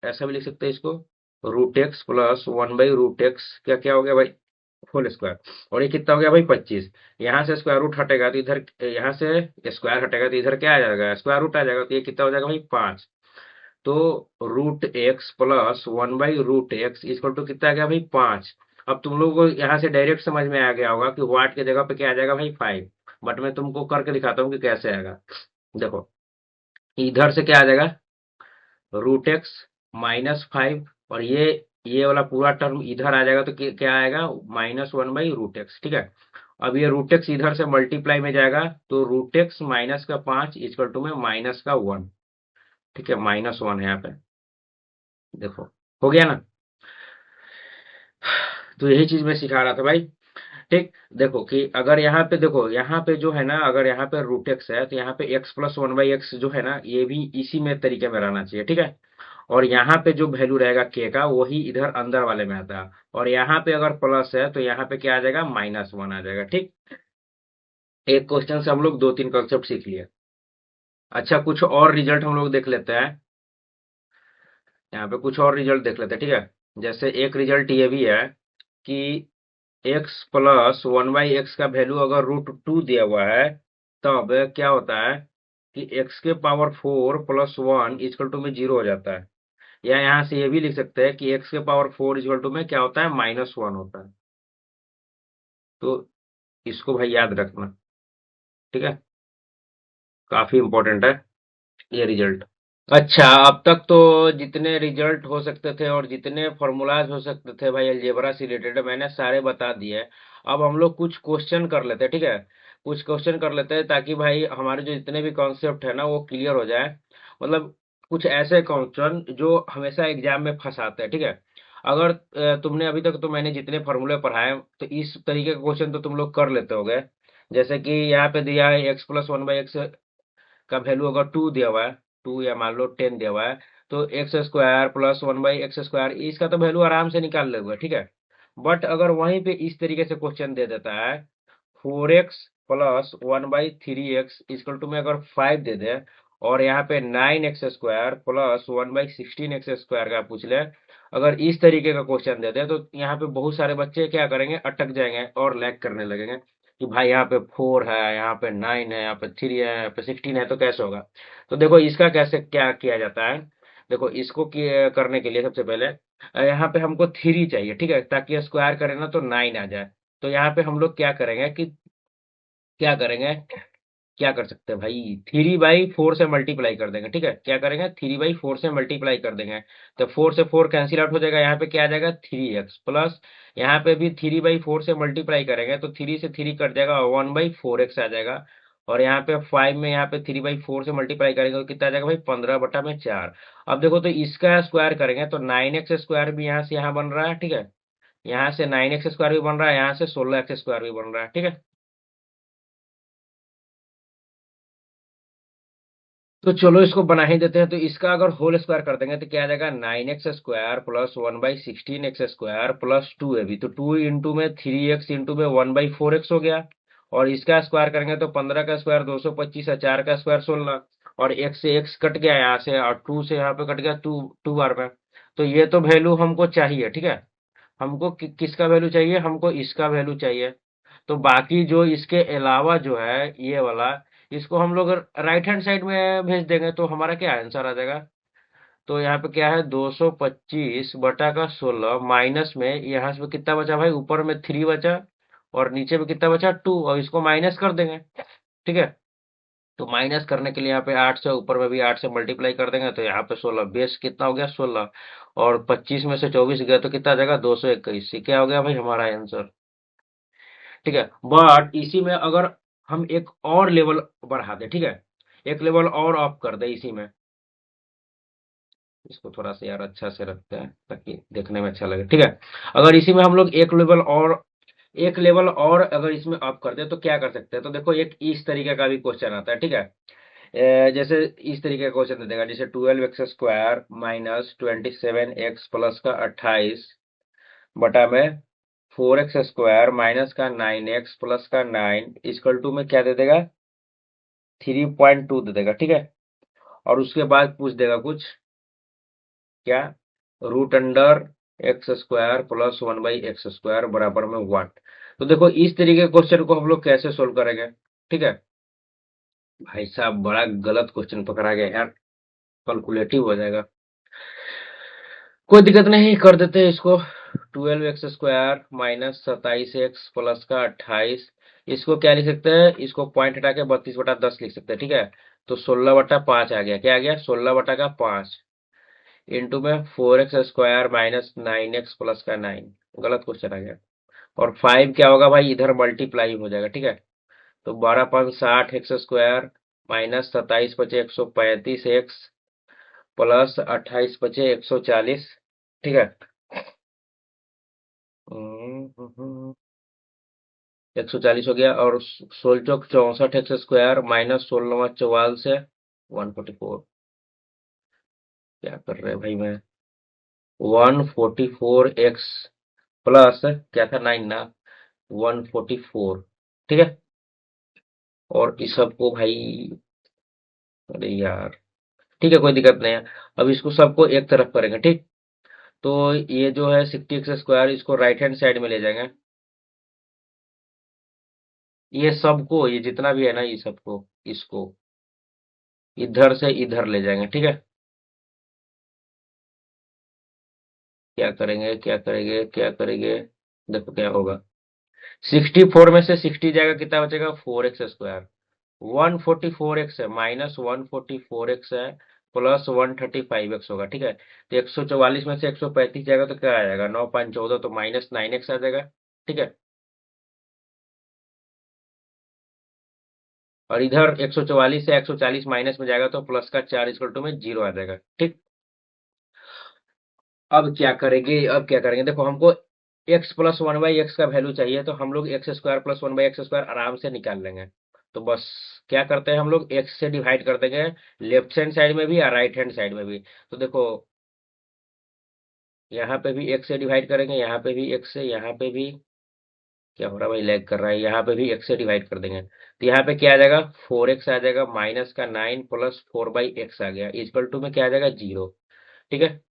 ऐसा भी लिख सकते हैं इसको, रूट एक्स प्लस 1/√x, क्या क्या हो गया भाई, होल स्क्वायर। और ये कितना हो गया भाई, 25। यहाँ से स्क्वायर रूट हटेगा तो इधर, यहाँ से स्क्वायर हटेगा तो इधर क्या आ जाएगा, स्क्वायर रूट आ जाएगा, तो ये कितना हो जाएगा भाई, 5। तो root x plus 1/√x equal to कितना आ गया भाई, 5। अब तुम लोगों को यहाँ से डायरेक्ट समझ में आ गया होगा कि वाट की जगह पे क्या आ जाएगा भाई, 5। बट मैं तुमको करके दिखाता हूँ कि कैसे आएगा। देखो, इधर से क्या आ जाएगा, रूट एक्स -5, और ये वाला पूरा टर्म इधर आ जाएगा, तो क्या आएगा, -1/√x, ठीक है। अब ये रूट एक्स इधर से मल्टीप्लाई में जाएगा, तो रूट एक्स माइनस का 5 इक्वल टू में माइनस का 1, ठीक है, -1 है यहाँ पे। देखो, हो गया ना। तो यही चीज मैं सिखा रहा था भाई। ठीक, देखो कि अगर यहाँ पे देखो, यहाँ पे जो है ना, अगर यहाँ पे रूट एक्स है, तो यहाँ पे x प्लस 1/x जो है ना, ये भी इसी में तरीके में रहना चाहिए, ठीक है। और यहाँ पे जो वैल्यू रहेगा k का, वही इधर अंदर वाले में आता है। और यहाँ पे अगर प्लस है, तो यहाँ पे क्या आ जाएगा, -1 आ जाएगा, ठीक। एक क्वेश्चन से हम लोग 2-3 कॉन्सेप्ट सीख लिए। अच्छा, कुछ और रिजल्ट हम लोग देख लेते हैं। यहाँ पे कुछ और रिजल्ट देख लेते हैं, ठीक है। जैसे एक रिजल्ट ये भी है कि x प्लस 1/x का वैल्यू अगर √2 दिया हुआ है, तब क्या होता है कि x के पावर 4 प्लस 1 इक्वल टू में 0 हो जाता है। या यहाँ से ये भी लिख सकते हैं कि x के पावर 4 इक्वल टू में क्या होता है, -1 होता है। तो इसको भाई याद रखना, ठीक है, काफी इंपॉर्टेंट है ये रिजल्ट। अच्छा, अब तक तो जितने रिजल्ट हो सकते थे और जितने फॉर्मूलाज हो सकते थे भाई अलजेब्रा से रिलेटेड, मैंने सारे बता दिए। अब हम लोग कुछ क्वेश्चन कर लेते हैं, ठीक है। कुछ क्वेश्चन कर लेते हैं ताकि भाई हमारे जो जितने भी कॉन्सेप्ट है ना, वो क्लियर हो जाए। मतलब कुछ ऐसे क्वेश्चन जो हमेशा एग्जाम में फंसाते हैं, ठीक है। अगर तुमने अभी तक, तो मैंने जितने फॉर्मूले पढ़ाए, तो इस तरीके का क्वेश्चन तो तुम लोग कर लेते होगे। जैसे कि यहाँ पे दिया है x प्लस 1/x का वैल्यू अगर 2 दिया हुआ है, 2 या मान लो 10 दिया हुआ है, तो एक्स स्क्वायर प्लस 1/x², इसका तो वैल्यू आराम से निकाल लोगे, ठीक है। बट अगर वहीं पे इस तरीके से क्वेश्चन दे देता है, 4x plus 1/3x equal to में अगर 5 दे दे, और यहाँ पे 9x² प्लस 1/16x² का पूछ ले, अगर इस तरीके का क्वेश्चन दे दे, तो यहाँ पे बहुत सारे बच्चे क्या करेंगे, अटक जाएंगे और लैग करने लगेंगे कि भाई यहाँ पे 4 है, यहाँ पे 9 है, यहाँ पे 3 है, यहाँ पे 16 है, तो कैसे होगा। तो देखो इसका कैसे क्या किया जाता है। देखो इसको करने के लिए सबसे पहले यहाँ पे हमको 3 चाहिए, ठीक है, ताकि स्क्वायर करें ना तो 9 आ जाए। तो यहाँ पे हम लोग क्या करेंगे कि, क्या करेंगे, क्या कर सकते हैं भाई, 3/4 से मल्टीप्लाई कर देंगे, ठीक है। क्या करेंगे, 3/4 से मल्टीप्लाई कर देंगे, तो 4 से 4 कैंसिल आउट हो जाएगा, यहाँ पे क्या आ जाएगा, 3x प्लस, यहाँ पे भी 3/4 से मल्टीप्लाई करेंगे, तो 3 से 3 कट जाएगा, 1/4x आ जाएगा। और यहाँ पे 5 में यहाँ पे 3/4 से मल्टीप्लाई करेंगे, तो कितना आ जाएगा भाई, 15/4। अब देखो, तो इसका स्क्वायर करेंगे तो 9x² भी यहाँ से यहाँ बन रहा है, ठीक है। यहाँ से 9x² भी बन रहा है, यहाँ से 16x² भी बन रहा है, ठीक है। तो चलो इसको बना ही देते हैं। तो इसका अगर होल स्क्वायर कर देंगे, तो क्या आ जाएगा, 9x² प्लस 1/16x² प्लस 2 है भी, तो 2 इंटू में 3x इंटू में 1/4x हो गया। और इसका स्क्वायर करेंगे तो 15 का स्क्वायर 225 है, 4 का स्क्वायर 16, और x से x कट गया यहाँ से, और 2 से यहाँ पे कट गया 2, 2 बार में। तो ये तो वैल्यू हमको चाहिए, ठीक है। हमको किसका वैल्यू चाहिए, हमको इसका वैल्यू चाहिए। तो बाकी जो इसके अलावा जो है ये वाला, इसको हम लोग राइट हैंड साइड में भेज देंगे, तो हमारा क्या आंसर आ जाएगा। तो यहाँ पे क्या है, 225/16 माइनस में यहाँ से कितना बचा भाई, ऊपर में 3 बचा, और नीचे में कितना बचा, 2, और इसको माइनस कर देंगे, ठीक है। तो माइनस करने के लिए यहाँ पे 8 से, ऊपर में भी 8 से मल्टीप्लाई कर देंगे, तो यहाँ पे 16, बेस कितना हो गया, 16। और 25 में से 24 गया तो कितना आ जाएगा, 221। ये क्या हो गया भाई, हमारा आंसर, ठीक है। बट इसी में अगर हम एक और लेवल बढ़ा दें, ठीक है, एक लेवल और अप कर दे इसी में, इसको थोड़ा सा यार अच्छा से रखते हैं ताकि देखने में अच्छा लगे, ठीक है। अगर इसी में हम लोग एक लेवल और अगर इसमें अप कर दे, तो क्या कर सकते हैं। तो देखो एक इस तरीके का भी क्वेश्चन आता है, ठीक है। जैसे इस तरीके का क्वेश्चन दे देगा, जैसे 12x² माइनस 27x प्लस का 28 बटा में 4x² माइनस का 9x प्लस का 9 इक्वल टू में क्या दे देगा, 3.2 दे देगा, ठीक है। और उसके बाद पूछ देगा कुछ क्या, root under x square plus 1/x² बराबर में 1। तो देखो इस तरीके के क्वेश्चन को हम लोग कैसे सोल्व करेंगे। ठीक है भाई साहब, बड़ा गलत क्वेश्चन पकड़ा गया यार, कैलकुलेटिव हो जाएगा। कोई दिक्कत नहीं, कर देते हैं इसको। 12x² माइनस 27x प्लस का 28, इसको क्या लिख सकते हैं, इसको पॉइंट हटा के 32/10 लिख सकते हैं। ठीक है, तो 16/5 आ गया, क्या आ गया, 16/5 इंटू में 4x² माइनस 9x प्लस का 9, गलत क्वेश्चन आ गया। और 5 क्या होगा भाई, इधर मल्टीप्लाई हो जाएगा। ठीक है, तो 12×5 60x² माइनस 27×5 135x प्लस 28×5 140। ठीक है, 140 हो गया, और 16×64 माइनस 16×4 से 144। क्या कर रहे हैं भाई मैं, 144x प्लस क्या था, 9 ना, 144। ठीक है, और इस सबको भाई, अरे यार, ठीक है कोई दिक्कत नहीं है। अब इसको सबको एक तरफ करेंगे। ठीक, तो ये जो है 60x² इसको राइट हैंड साइड में ले जाएंगे। ये सबको, ये जितना भी है ना, ये सबको, इसको इधर से इधर ले जाएंगे। ठीक है, क्या करेंगे, क्या करेंगे, क्या करेंगे, देखो क्या होगा। 64 में से 60 जाएगा, कितना बचेगा, 4x²। 144x है, माइनस 144x है, प्लस 135x होगा। ठीक है, तो 144 में से 135 जाएगा तो क्या आ जाएगा, 9×5 = 14, तो माइनस 9x आ जाएगा। ठीक है, और इधर 144 से 140 माइनस में जाएगा तो प्लस का 4 इक्वल टू में 0 आ जाएगा। ठीक, अब क्या करेंगे, अब क्या करेंगे, देखो हमको x प्लस 1/x का वैल्यू चाहिए, तो हम लोग x² प्लस 1/x² आराम से निकाल लेंगे। तो बस क्या करते हैं, हम लोग x से डिवाइड कर देंगे, लेफ्ट हैंड साइड में भी और राइट हैंड साइड में भी। तो देखो यहाँ पे भी x से डिवाइड करेंगे, यहाँ पे भी x से, यहाँ पे भी, क्या हो रहा है भाई, लैग कर रहा है, यहाँ पे भी x से डिवाइड कर देंगे। तो यहाँ पे क्या आ जाएगा, 4x आ जाएगा, माइनस का 9 प्लस 4/x आ गया, इक्वल टू में क्या आ जाएगा, 0। ठीक है,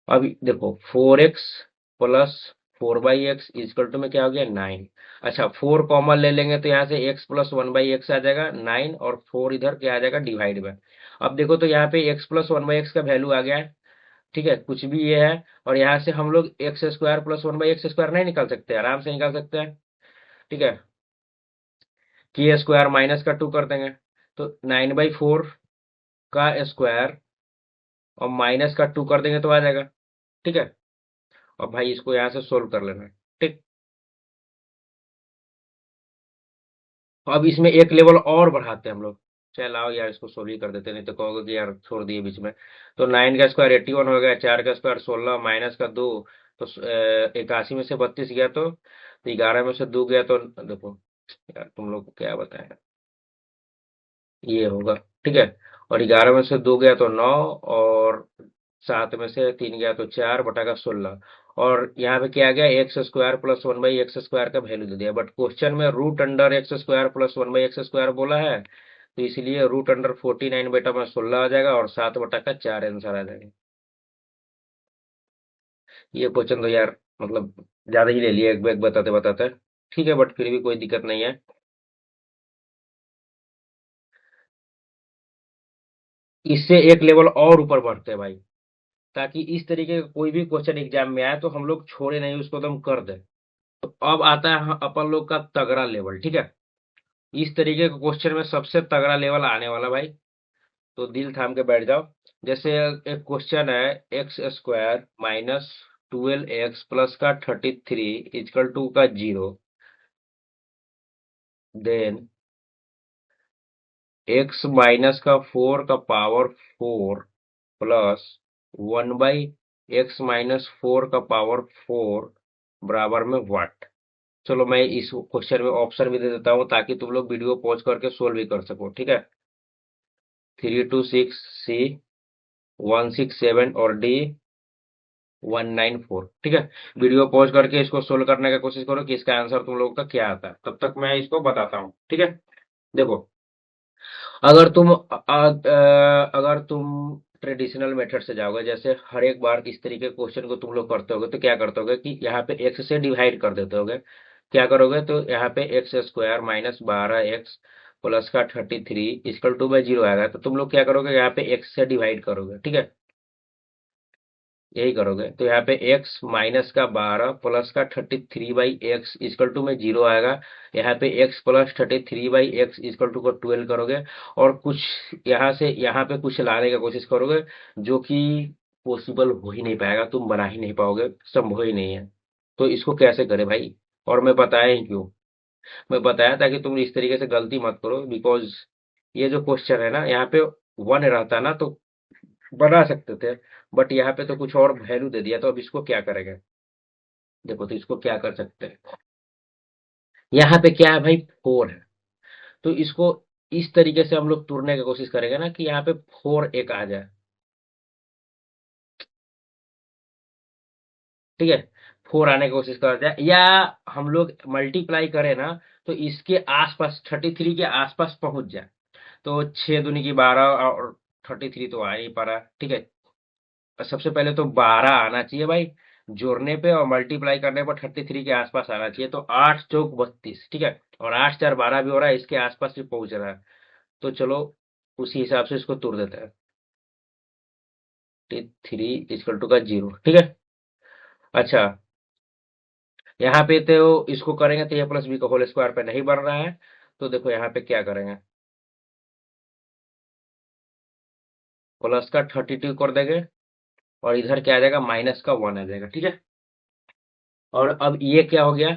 अब देखो 4x plus 4/x equal to में क्या हो गया, 9। अच्छा, 4 कॉमन ले लेंगे तो यहाँ से x प्लस 1/x आ जाएगा 9, और 4 इधर क्या आ जाएगा, डिवाइड में। अब देखो तो यहाँ पे x प्लस 1/x का वैल्यू आ गया है। ठीक है, कुछ भी ये है, और यहाँ से हम लोग x² प्लस 1/x² नहीं निकाल सकते, आराम से निकाल सकते हैं। ठीक है, k² माइनस का 2 कर देंगे, तो 9/4 का स्क्वायर और माइनस का 2 कर देंगे तो आ जाएगा। ठीक है, और भाई इसको यहाँ से सोल्व कर लेना है। ठीक, तो अब इसमें एक लेवल और बढ़ाते हैं हम लोग। चल आओ यार, इसको सोल्व ही कर देते, नहीं तो कहोगे कि यार छोड़ दिए बीच में। तो 9 का स्क्वायर 81 हो गया, 4 का स्क्वायर 16, माइनस का 2, तो 81 में से 32 गया, तो 11 में से 2 गया, तो देखो यार तुम लोग को क्या बताएं, ये होगा। ठीक है, और 11 में से 2 गया तो 9, और 7 में से 3 गया तो 4 बटा का 16। और यहाँ पे क्या आ गया, x² प्लस 1/x² का वैल्यू दे दिया, बट क्वेश्चन में root under x² plus 1/x² बोला है, तो इसलिए रूट अंडर 49 बेटा में 16 आ जाएगा, और 7 बटा का 4 आंसर आ जाएगा। ये क्वेश्चन तो यार मतलब ज्यादा ही ले लिया एक बैग बताते बताते। ठीक है, बट फिर भी कोई दिक्कत नहीं है। इससे एक लेवल और ऊपर बढ़ते हैं भाई, ताकि इस तरीके का कोई भी क्वेश्चन एग्जाम में आए तो हम लोग छोड़े नहीं, उसको एकदम कर दे। तो अब आता है अपन लोग का तगड़ा लेवल। ठीक है, इस तरीके के क्वेश्चन में सबसे तगड़ा लेवल आने वाला भाई, तो दिल थाम के बैठ जाओ। जैसे एक क्वेश्चन है, x² माइनस 12x प्लस का 33 इक्वल टू का 0, देन x माइनस का 4 का पावर 4 प्लस 1/x-4 का पावर 4 बराबर में व्हाट। चलो मैं इस क्वेश्चन में ऑप्शन भी दे देता हूँ, ताकि तुम लोग वीडियो पॉज करके सोल्व भी कर सको। ठीक है, 326, सी 167, और डी 194। ठीक है, वीडियो पॉज करके इसको सोल्व करने का कोशिश करो कि इसका आंसर तुम लोगों का क्या आता है, तब तक मैं इसको बताता हूँ। ठीक है, देखो, अगर तुम ट्रेडिशनल मेथड से जाओगे, जैसे हर एक बार इस तरीके के क्वेश्चन को तुम लोग करते होगे तो क्या करते होगे कि यहाँ पे एक्स से डिवाइड कर देते होगे। क्या करोगे तो यहाँ पे x square minus 12x plus का 33 इक्वल टू में 0 आएगा, तो तुम लोग क्या करोगे यहाँ पे एक्स से डिवाइड करोगे, ठीक है। यही करोगे तो यहाँ पे x माइनस का 12 प्लस का 33/x इक्वल टू में 0 आएगा। यहाँ पे x plus 33/x equal to को 12 करोगे, और कुछ यहाँ से यहाँ पे कुछ लाने का कोशिश करोगे, जो कि पॉसिबल हो ही नहीं पाएगा, तुम बना ही नहीं पाओगे, संभव ही नहीं है। तो इसको कैसे करें भाई, और मैं बताया ही क्यों, मैं बताया ताकि तुम इस तरीके से गलती मत करो, बिकॉज ये जो क्वेश्चन है ना, यहाँ पे वन रहता ना तो बना सकते थे, बट यहाँ पे तो कुछ और वैल्यू दे दिया, तो अब इसको क्या करेंगे। देखो तो इसको क्या कर सकते हैं, यहाँ पे क्या है भाई, 4 है, तो इसको इस तरीके से हम लोग तोड़ने की कोशिश करेंगे ना कि यहाँ पे 4 एक आ जाए, ठीक है। 4 आने की कोशिश कर जाए, या हम लोग मल्टीप्लाई करें ना तो इसके आसपास 33 के आसपास पहुंच जाए, तो 6 दूनी की 12 और 33 तो आ ही पा रहा है, ठीक है। सबसे पहले तो 12 आना चाहिए भाई, जोड़ने पे और मल्टीप्लाई करने पर 33 के आसपास आना चाहिए, तो 8 चौक 32, ठीक है। और 8 4 12 भी हो रहा है, इसके आसपास भी पहुंच रहा है, तो चलो उसी हिसाब से इसको तोड़ देते हैं। 3 इक्वल टू का 0, ठीक है। अच्छा, यहाँ पे तो इसको करेंगे तो ए प्लस बी का होल स्क्वायर पे नहीं बन रहा है, तो देखो यहाँ पे क्या करेंगे, प्लस का 32 कर देंगे, और इधर क्या आ जाएगा, माइनस का 1 आ जाएगा, ठीक है। और अब ये क्या हो गया,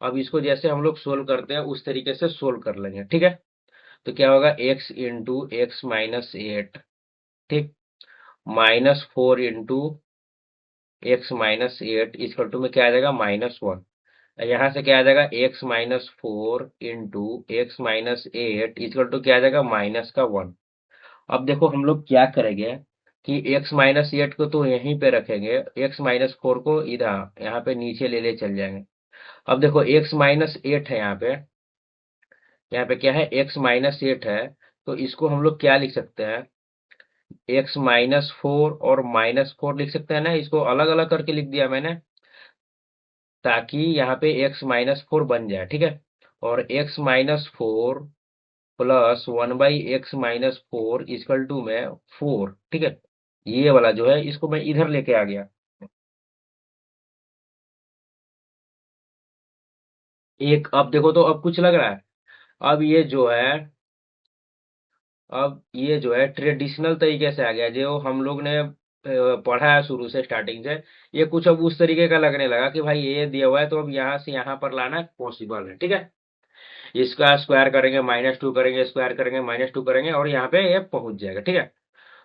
अब इसको जैसे हम लोग सोल्व करते हैं उस तरीके से सोल्व कर लेंगे, ठीक है। तो क्या होगा, x इंटू एक्स माइनस 8, ठीक, -4 into x minus 8 equal to में क्या आ जाएगा, -1। यहाँ से क्या आ जाएगा, x-4 into x minus 8 equal to क्या आ जाएगा, -1। अब देखो हम लोग क्या करेंगे कि x-8 को तो यहीं पे रखेंगे, x-4 को इधर यहाँ पे नीचे ले ले चल जाएंगे। अब देखो x-8 है यहाँ पे, क्या है, x-8 है, तो इसको हम लोग क्या लिख सकते हैं, x-4 और -4 लिख सकते हैं ना, इसको अलग अलग करके लिख दिया मैंने, ताकि यहाँ पे x-4 बन जाए, ठीक है। और x-4 plus 1/x-4 equal to में 4, ठीक है। ये वाला जो है इसको मैं इधर लेके आ गया, एक, अब देखो तो अब कुछ लग रहा है। अब ये जो है, अब ये जो है ट्रेडिशनल तरीके से आ गया, जो हम लोग ने पढ़ा है शुरू से स्टार्टिंग से, ये कुछ अब उस तरीके का लगने लगा कि भाई ये दिया हुआ है तो अब यहाँ से यहाँ पर लाना पॉसिबल है, ठीक है। इसका स्क्वायर करेंगे, -2 करेंगे, स्क्वायर करेंगे, -2 करेंगे, और यहाँ पे ये पहुंच जाएगा, ठीक है।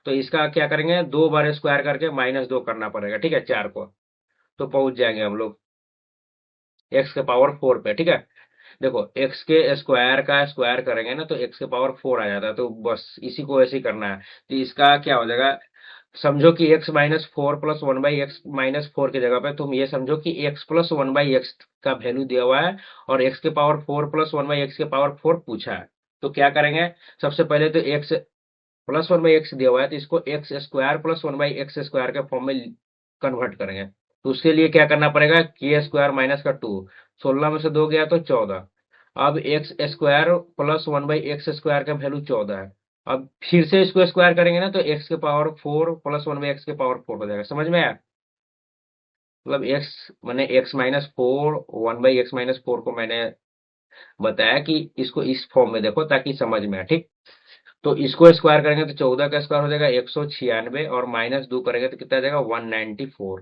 तो इसका क्या करेंगे, 2 बार स्क्वायर करके -2 करना पड़ेगा, ठीक है, 4 को, तो पहुंच जाएंगे हम लोग एक्स के पावर 4 पे, ठीक है। देखो एक्स के स्क्वायर का स्क्वायर करेंगे ना तो एक्स के पावर 4 आ जाता है, तो बस इसी को ऐसे ही करना है। तो इसका क्या हो जाएगा, समझो कि x-4 प्लस 1/x-4 की जगह पे तुम ये समझो कि x प्लस 1/x का वैल्यू दिया हुआ है, और x के पावर 4 प्लस 1/x के पावर 4 पूछा है। तो क्या करेंगे, सबसे पहले तो x प्लस 1/x दिया हुआ है, तो इसको x square plus 1/x square के फॉर्म में कन्वर्ट करेंगे। तो उसके लिए क्या करना पड़ेगा, के स्क्वायर माइनस का 2, 16 में से 2 गया तो 14। अब x square plus 1/x square का वैल्यू 14 है। अब फिर से इसको स्क्वायर करेंगे ना तो x के पावर 4 प्लस 1/x के पावर 4 हो जाएगा, समझ में आया। मतलब x मैंने x-4 1/x-4 को मैंने बताया कि इसको इस फॉर्म में देखो ताकि समझ में आए, ठीक। तो इसको स्क्वायर करेंगे तो 14 का स्क्वायर हो जाएगा 196, और -2 करेंगे तो कितना आ जाएगा, 194।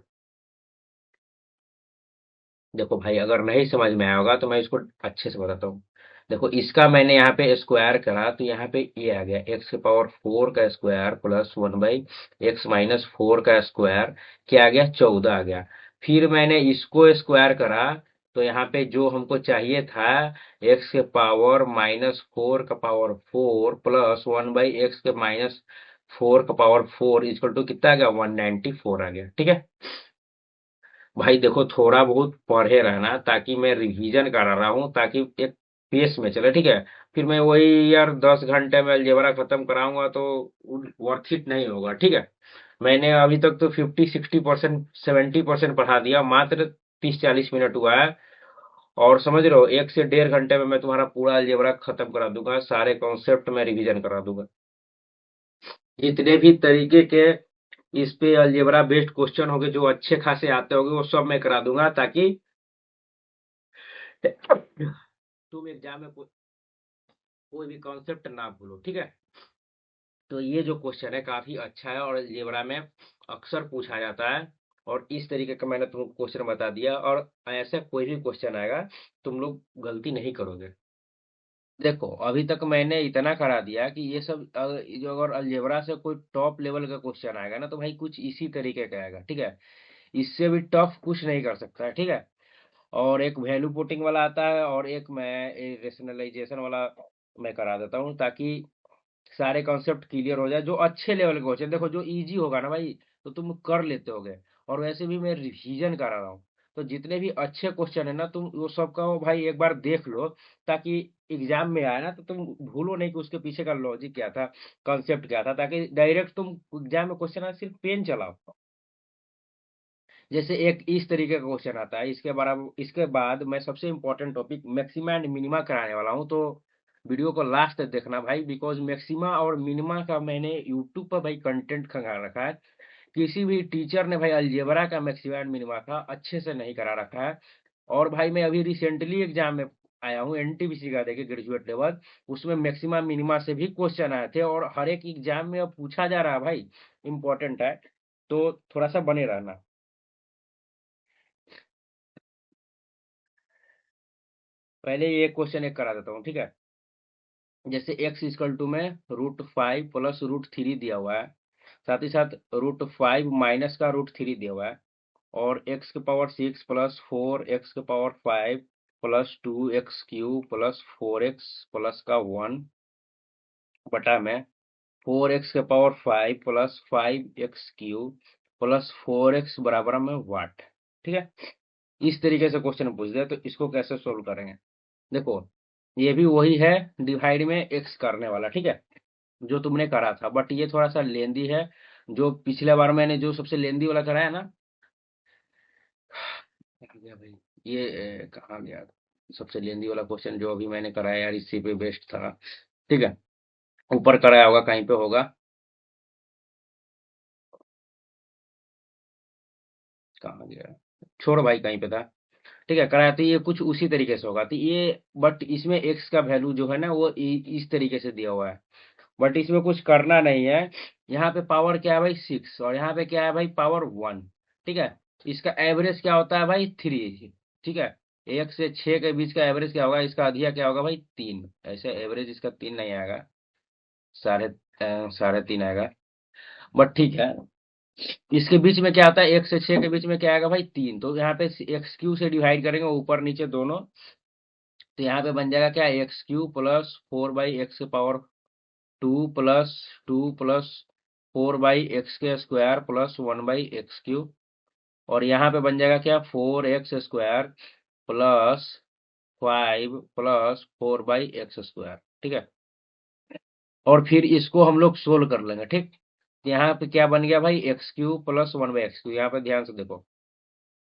देखो भाई अगर नहीं समझ में आया होगा तो मैं इसको अच्छे से बताता हूँ। देखो इसका मैंने यहाँ पे स्क्वायर करा तो यहाँ पे ये आ गया, एक्स के पावर 4 का स्क्वायर प्लस 1/x-4 का स्क्वायर, क्या आ गया, 14 आ गया। फिर मैंने इसको स्क्वायर करा तो यहाँ पे जो हमको चाहिए था, एक्स के पावर -4 का पावर 4 प्लस 1/x के -4 का पावर 4 इक्वल टू कितना आ गया, 194 आ गया, ठीक है। भाई देखो थोड़ा बहुत पढ़े रहना, ताकि मैं रिवीजन करा रहा हूँ, ताकि एक पेस में चले, ठीक है। फिर मैं वही यार 10 घंटे में अलजेब्रा खत्म कराऊंगा तो वर्थ इट नहीं होगा, ठीक है। मैंने अभी तक तो 50-60%, 70% पढ़ा दिया, मात्र 30-40 मिनट हुआ है। और समझ रहे हो, 1 से 1.5 घंटे में मैं तुम्हारा पूरा अलजेब्रा खत्म करा दूंगा, सारे कॉन्सेप्ट में रिवीजन करा दूंगा। जितने भी तरीके के इस पे अलजेब्रा बेस्ड क्वेश्चन होंगे जो अच्छे खासे आते होंगे वो सब मैं करा दूंगा, ताकि तुम एग्जाम में कोई भी कॉन्सेप्ट ना भूलो, ठीक है। तो ये जो क्वेश्चन है काफी अच्छा है और अलजेब्रा में अक्सर पूछा जाता है। और इस तरीके का मैंने तुमको क्वेश्चन बता दिया, और ऐसा कोई भी क्वेश्चन आएगा तुम लोग गलती नहीं करोगे। देखो अभी तक मैंने इतना करा दिया कि ये सब जो अगर अलजेब्रा से कोई टॉप लेवल का क्वेश्चन आएगा ना तो भाई कुछ इसी तरीके का आएगा, ठीक है। इससे भी टफ कुछ नहीं कर सकता है, ठीक है। और एक वैल्यू पुटिंग वाला आता है और एक मैं रेशनलाइजेशन वाला मैं करा देता हूँ, ताकि सारे कॉन्सेप्ट क्लियर हो जाए। जो अच्छे लेवल के क्वेश्चन, देखो जो इजी होगा ना भाई तो तुम कर लेते होगे। और वैसे भी मैं रिवीजन करा रहा हूँ, तो जितने भी अच्छे क्वेश्चन है ना तुम वो सब का वो भाई एक बार देख लो, ताकि एग्जाम में आए ना तो तुम भूलो नहीं कि उसके पीछे का लॉजिक क्या था, कॉन्सेप्ट क्या था, ताकि डायरेक्ट तुम एग्जाम में क्वेश्चन सिर्फ पेन चलाओ। जैसे एक इस तरीके का क्वेश्चन आता है, इसके बाद मैं सबसे important topic maxima and minima कराने वाला हूँ, तो वीडियो को लास्ट तक देखना भाई, बिकॉज मैक्सिमा और मिनिमा का मैंने यूट्यूब पर भाई कंटेंट खंगाल रखा है। किसी भी टीचर ने भाई अलजेब्रा का मैक्सिमा एंड मिनिमा का अच्छे से नहीं करा रखा है। और भाई मैं अभी रिसेंटली एग्जाम में आया हूँ एनटीपीसी का, देखिए ग्रेजुएट लेवल, उसमें मैक्सिमा मिनिमा से भी क्वेश्चन आए थे और हर एक एग्जाम में अब पूछा जा रहा है भाई, इंपॉर्टेंट है। तो थोड़ा सा बने रहना। पहले ये क्वेश्चन एक करा देता हूँ, ठीक है। जैसे एक्स इजकल टू में √5 प्लस √3 दिया हुआ है, साथ ही साथ √5 माइनस का √3 दिया हुआ है, और x⁻6 plus 4x⁻5 plus 2x³ plus 4x plus का 1 बटा में 4x�5 plus 5x³ plus 4x बराबर में वाट, ठीक है। इस तरीके से क्वेश्चन पूछ दे तो इसको कैसे सोल्व करेंगे। देखो ये भी वही है, डिवाइड में एक्स करने वाला, ठीक है, जो तुमने करा था, बट ये थोड़ा सा लेंदी है। जो पिछले बार मैंने जो सबसे लेंदी वाला कराया ना, कहाँ गया भाई, ये कहाँ गया, सबसे लेंदी वाला क्वेश्चन जो अभी मैंने कराया यार, इसी पे बेस्ट था, ठीक है। ऊपर कराया होगा, कहीं पे होगा, कहाँ गया, छोड़ो भाई, कहीं पे था, ठीक है, कराया। तो ये कुछ उसी तरीके से होगा, तो ये बट इसमें एक्स का वैल्यू जो है ना वो इस तरीके से दिया हुआ है, बट इसमें कुछ करना नहीं है। यहाँ पे पावर क्या है भाई 6, और यहाँ पे क्या है भाई पावर 1, ठीक है। इसका एवरेज क्या होता है भाई 3, ठीक है। 1 से 6 के बीच का एवरेज क्या होगा, इसका अधिया क्या होगा भाई 3, ऐसे एवरेज इसका 3 नहीं आएगा, साढ़े 3.5 आएगा, बट ठीक है। इसके बीच में क्या आता है, 1 से 6 के बीच में क्या आएगा भाई 3, तो यहाँ पे x³ से डिवाइड करेंगे ऊपर नीचे दोनों, तो यहाँ पे बन जाएगा क्या, x³ plus 4/x⁻2 plus 2 plus 4/x² plus 1/x³, और यहाँ पे बन जाएगा क्या, 4x² प्लस 5 प्लस 4/x², ठीक है। और फिर इसको हम लोग सोल्व कर लेंगे, ठीक। यहाँ पे क्या बन गया भाई x³ प्लस 1/x³, यहाँ पे ध्यान से देखो,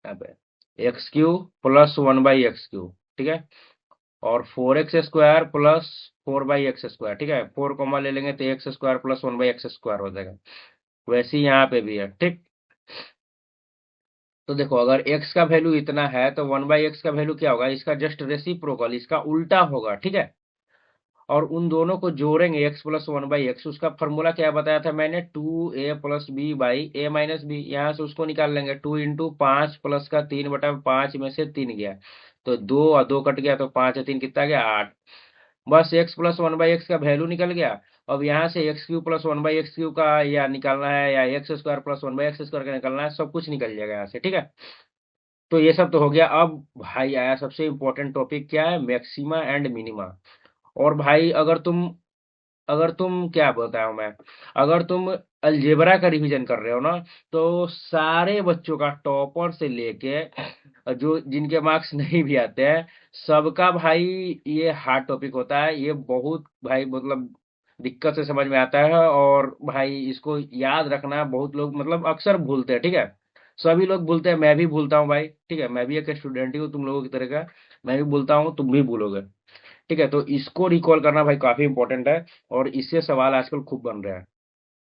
यहाँ पे x³ प्लस 1/x³, ठीक है। और 4x² प्लस 4/x², ठीक है, 4 कॉमा ले लेंगे तो x² प्लस 1/x² हो जाएगा। वैसे ही यहाँ पे भी है, ठीक। तो देखो अगर x का वैल्यू इतना है तो 1/x का वैल्यू क्या होगा, इसका जस्ट रेसिप्रोकल, इसका उल्टा होगा, ठीक है। और उन दोनों को जोड़ेंगे x प्लस 1/x, उसका फॉर्मूला क्या बताया था मैंने, 2a plus b by a minus B, यहाँ से उसको निकाल लेंगे, 2 × 5 प्लस का 3/5 में से 3 गया, तो 2 और 2 कट गया, तो 5 और 3 कितना गया 8। बस x प्लस 1/x का वैल्यू निकल गया। अब यहाँ से x³ प्लस 1/x³ का या निकालना है, या x² प्लस 1/x² का निकालना है, सब कुछ निकल जाएगा यहाँ से, ठीक है। तो ये सब तो हो गया। अब भाई आया सबसे इंपॉर्टेंट टॉपिक, क्या है, मैक्सिमा एंड मिनिमा। और भाई अगर तुम अगर तुम क्या बताऊं मैं, अगर तुम अलजेब्रा का रिवीजन कर रहे हो ना, तो सारे बच्चों का टॉपर से लेके जो जिनके मार्क्स नहीं भी आते हैं, सबका भाई ये हार्ड टॉपिक होता है। ये बहुत भाई मतलब दिक्कत से समझ में आता है, और भाई इसको याद रखना बहुत लोग मतलब अक्सर भूलते हैं, ठीक है। सभी लोग भूलते हैं, मैं भी भूलता हूँ भाई, ठीक है। मैं भी एक स्टूडेंट ही हूँ तुम लोगों की तरह का, मैं भी भूलता हूँ, तुम भी भूलोगे, ठीक है। तो इसको रिकॉल करना भाई काफी इंपॉर्टेंट है, और इससे सवाल आजकल खूब बन रहे हैं।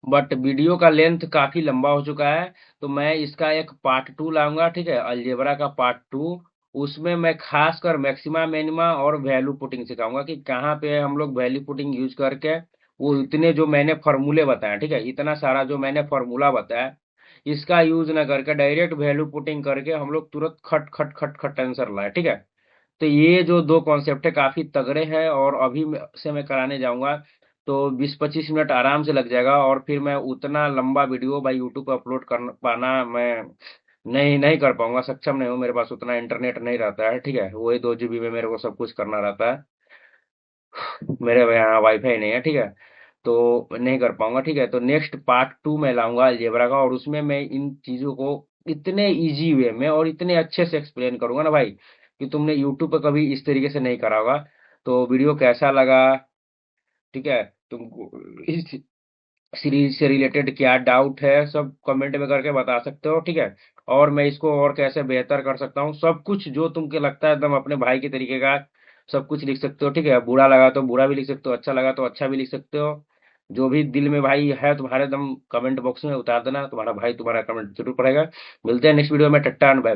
बट वीडियो का लेंथ काफी लंबा हो चुका है, तो मैं इसका एक पार्ट 2 लाऊंगा, ठीक है, अलजेब्रा का पार्ट 2। उसमें मैं खासकर मैक्सिमा मिनिमा और वैल्यू पुटिंग सिखाऊंगा कि कहाँ पे हम लोग वैल्यू पुटिंग यूज करके वो इतने जो मैंने फॉर्मूले बताए, ठीक है, इतना सारा जो मैंने फॉर्मूला बताया, इसका यूज ना करके डायरेक्ट वैल्यू पुटिंग करके हम लोग तुरंत खट खट खट खट आंसर लाए, ठीक है। तो ये जो दो कॉन्सेप्ट है काफी तगड़े हैं, और अभी से मैं कराने जाऊंगा, तो 20-25 मिनट आराम से लग जाएगा, और फिर मैं उतना लंबा वीडियो भाई यूट्यूब पर अपलोड कर पाना मैं नहीं नहीं कर पाऊंगा, सक्षम नहीं हूँ, मेरे पास उतना इंटरनेट नहीं रहता है, ठीक है। वही 2 GB में मेरे को सब कुछ करना रहता है, मेरे यहाँ वाईफाई नहीं है, ठीक है। तो नहीं कर पाऊंगा, ठीक है। तो नेक्स्ट पार्ट 2 मैं लाऊंगा अलजेब्रा का, और उसमें मैं इन चीजों को इतने इजी वे में और इतने अच्छे से एक्सप्लेन करूंगा ना भाई, कि तुमने यूट्यूब पर कभी इस तरीके से नहीं करा होगा। तो वीडियो कैसा लगा, ठीक है, तुमको इस सीरीज से रिलेटेड क्या डाउट है, सब कमेंट में करके बता सकते हो, ठीक है। और मैं इसको और कैसे बेहतर कर सकता हूँ, सब कुछ जो तुमको लगता है एकदम अपने भाई के तरीके का, सब कुछ लिख सकते हो, ठीक है। बुरा लगा तो बुरा भी लिख सकते हो, अच्छा लगा तो अच्छा भी लिख सकते हो। जो भी दिल में भाई है तुम्हारे, एकदम कमेंट बॉक्स में उतार देना, तुम्हारा भाई तुम्हारा कमेंट जरूर पढ़ेगा। मिलते हैं नेक्स्ट वीडियो में, टट्टा बाय बाय।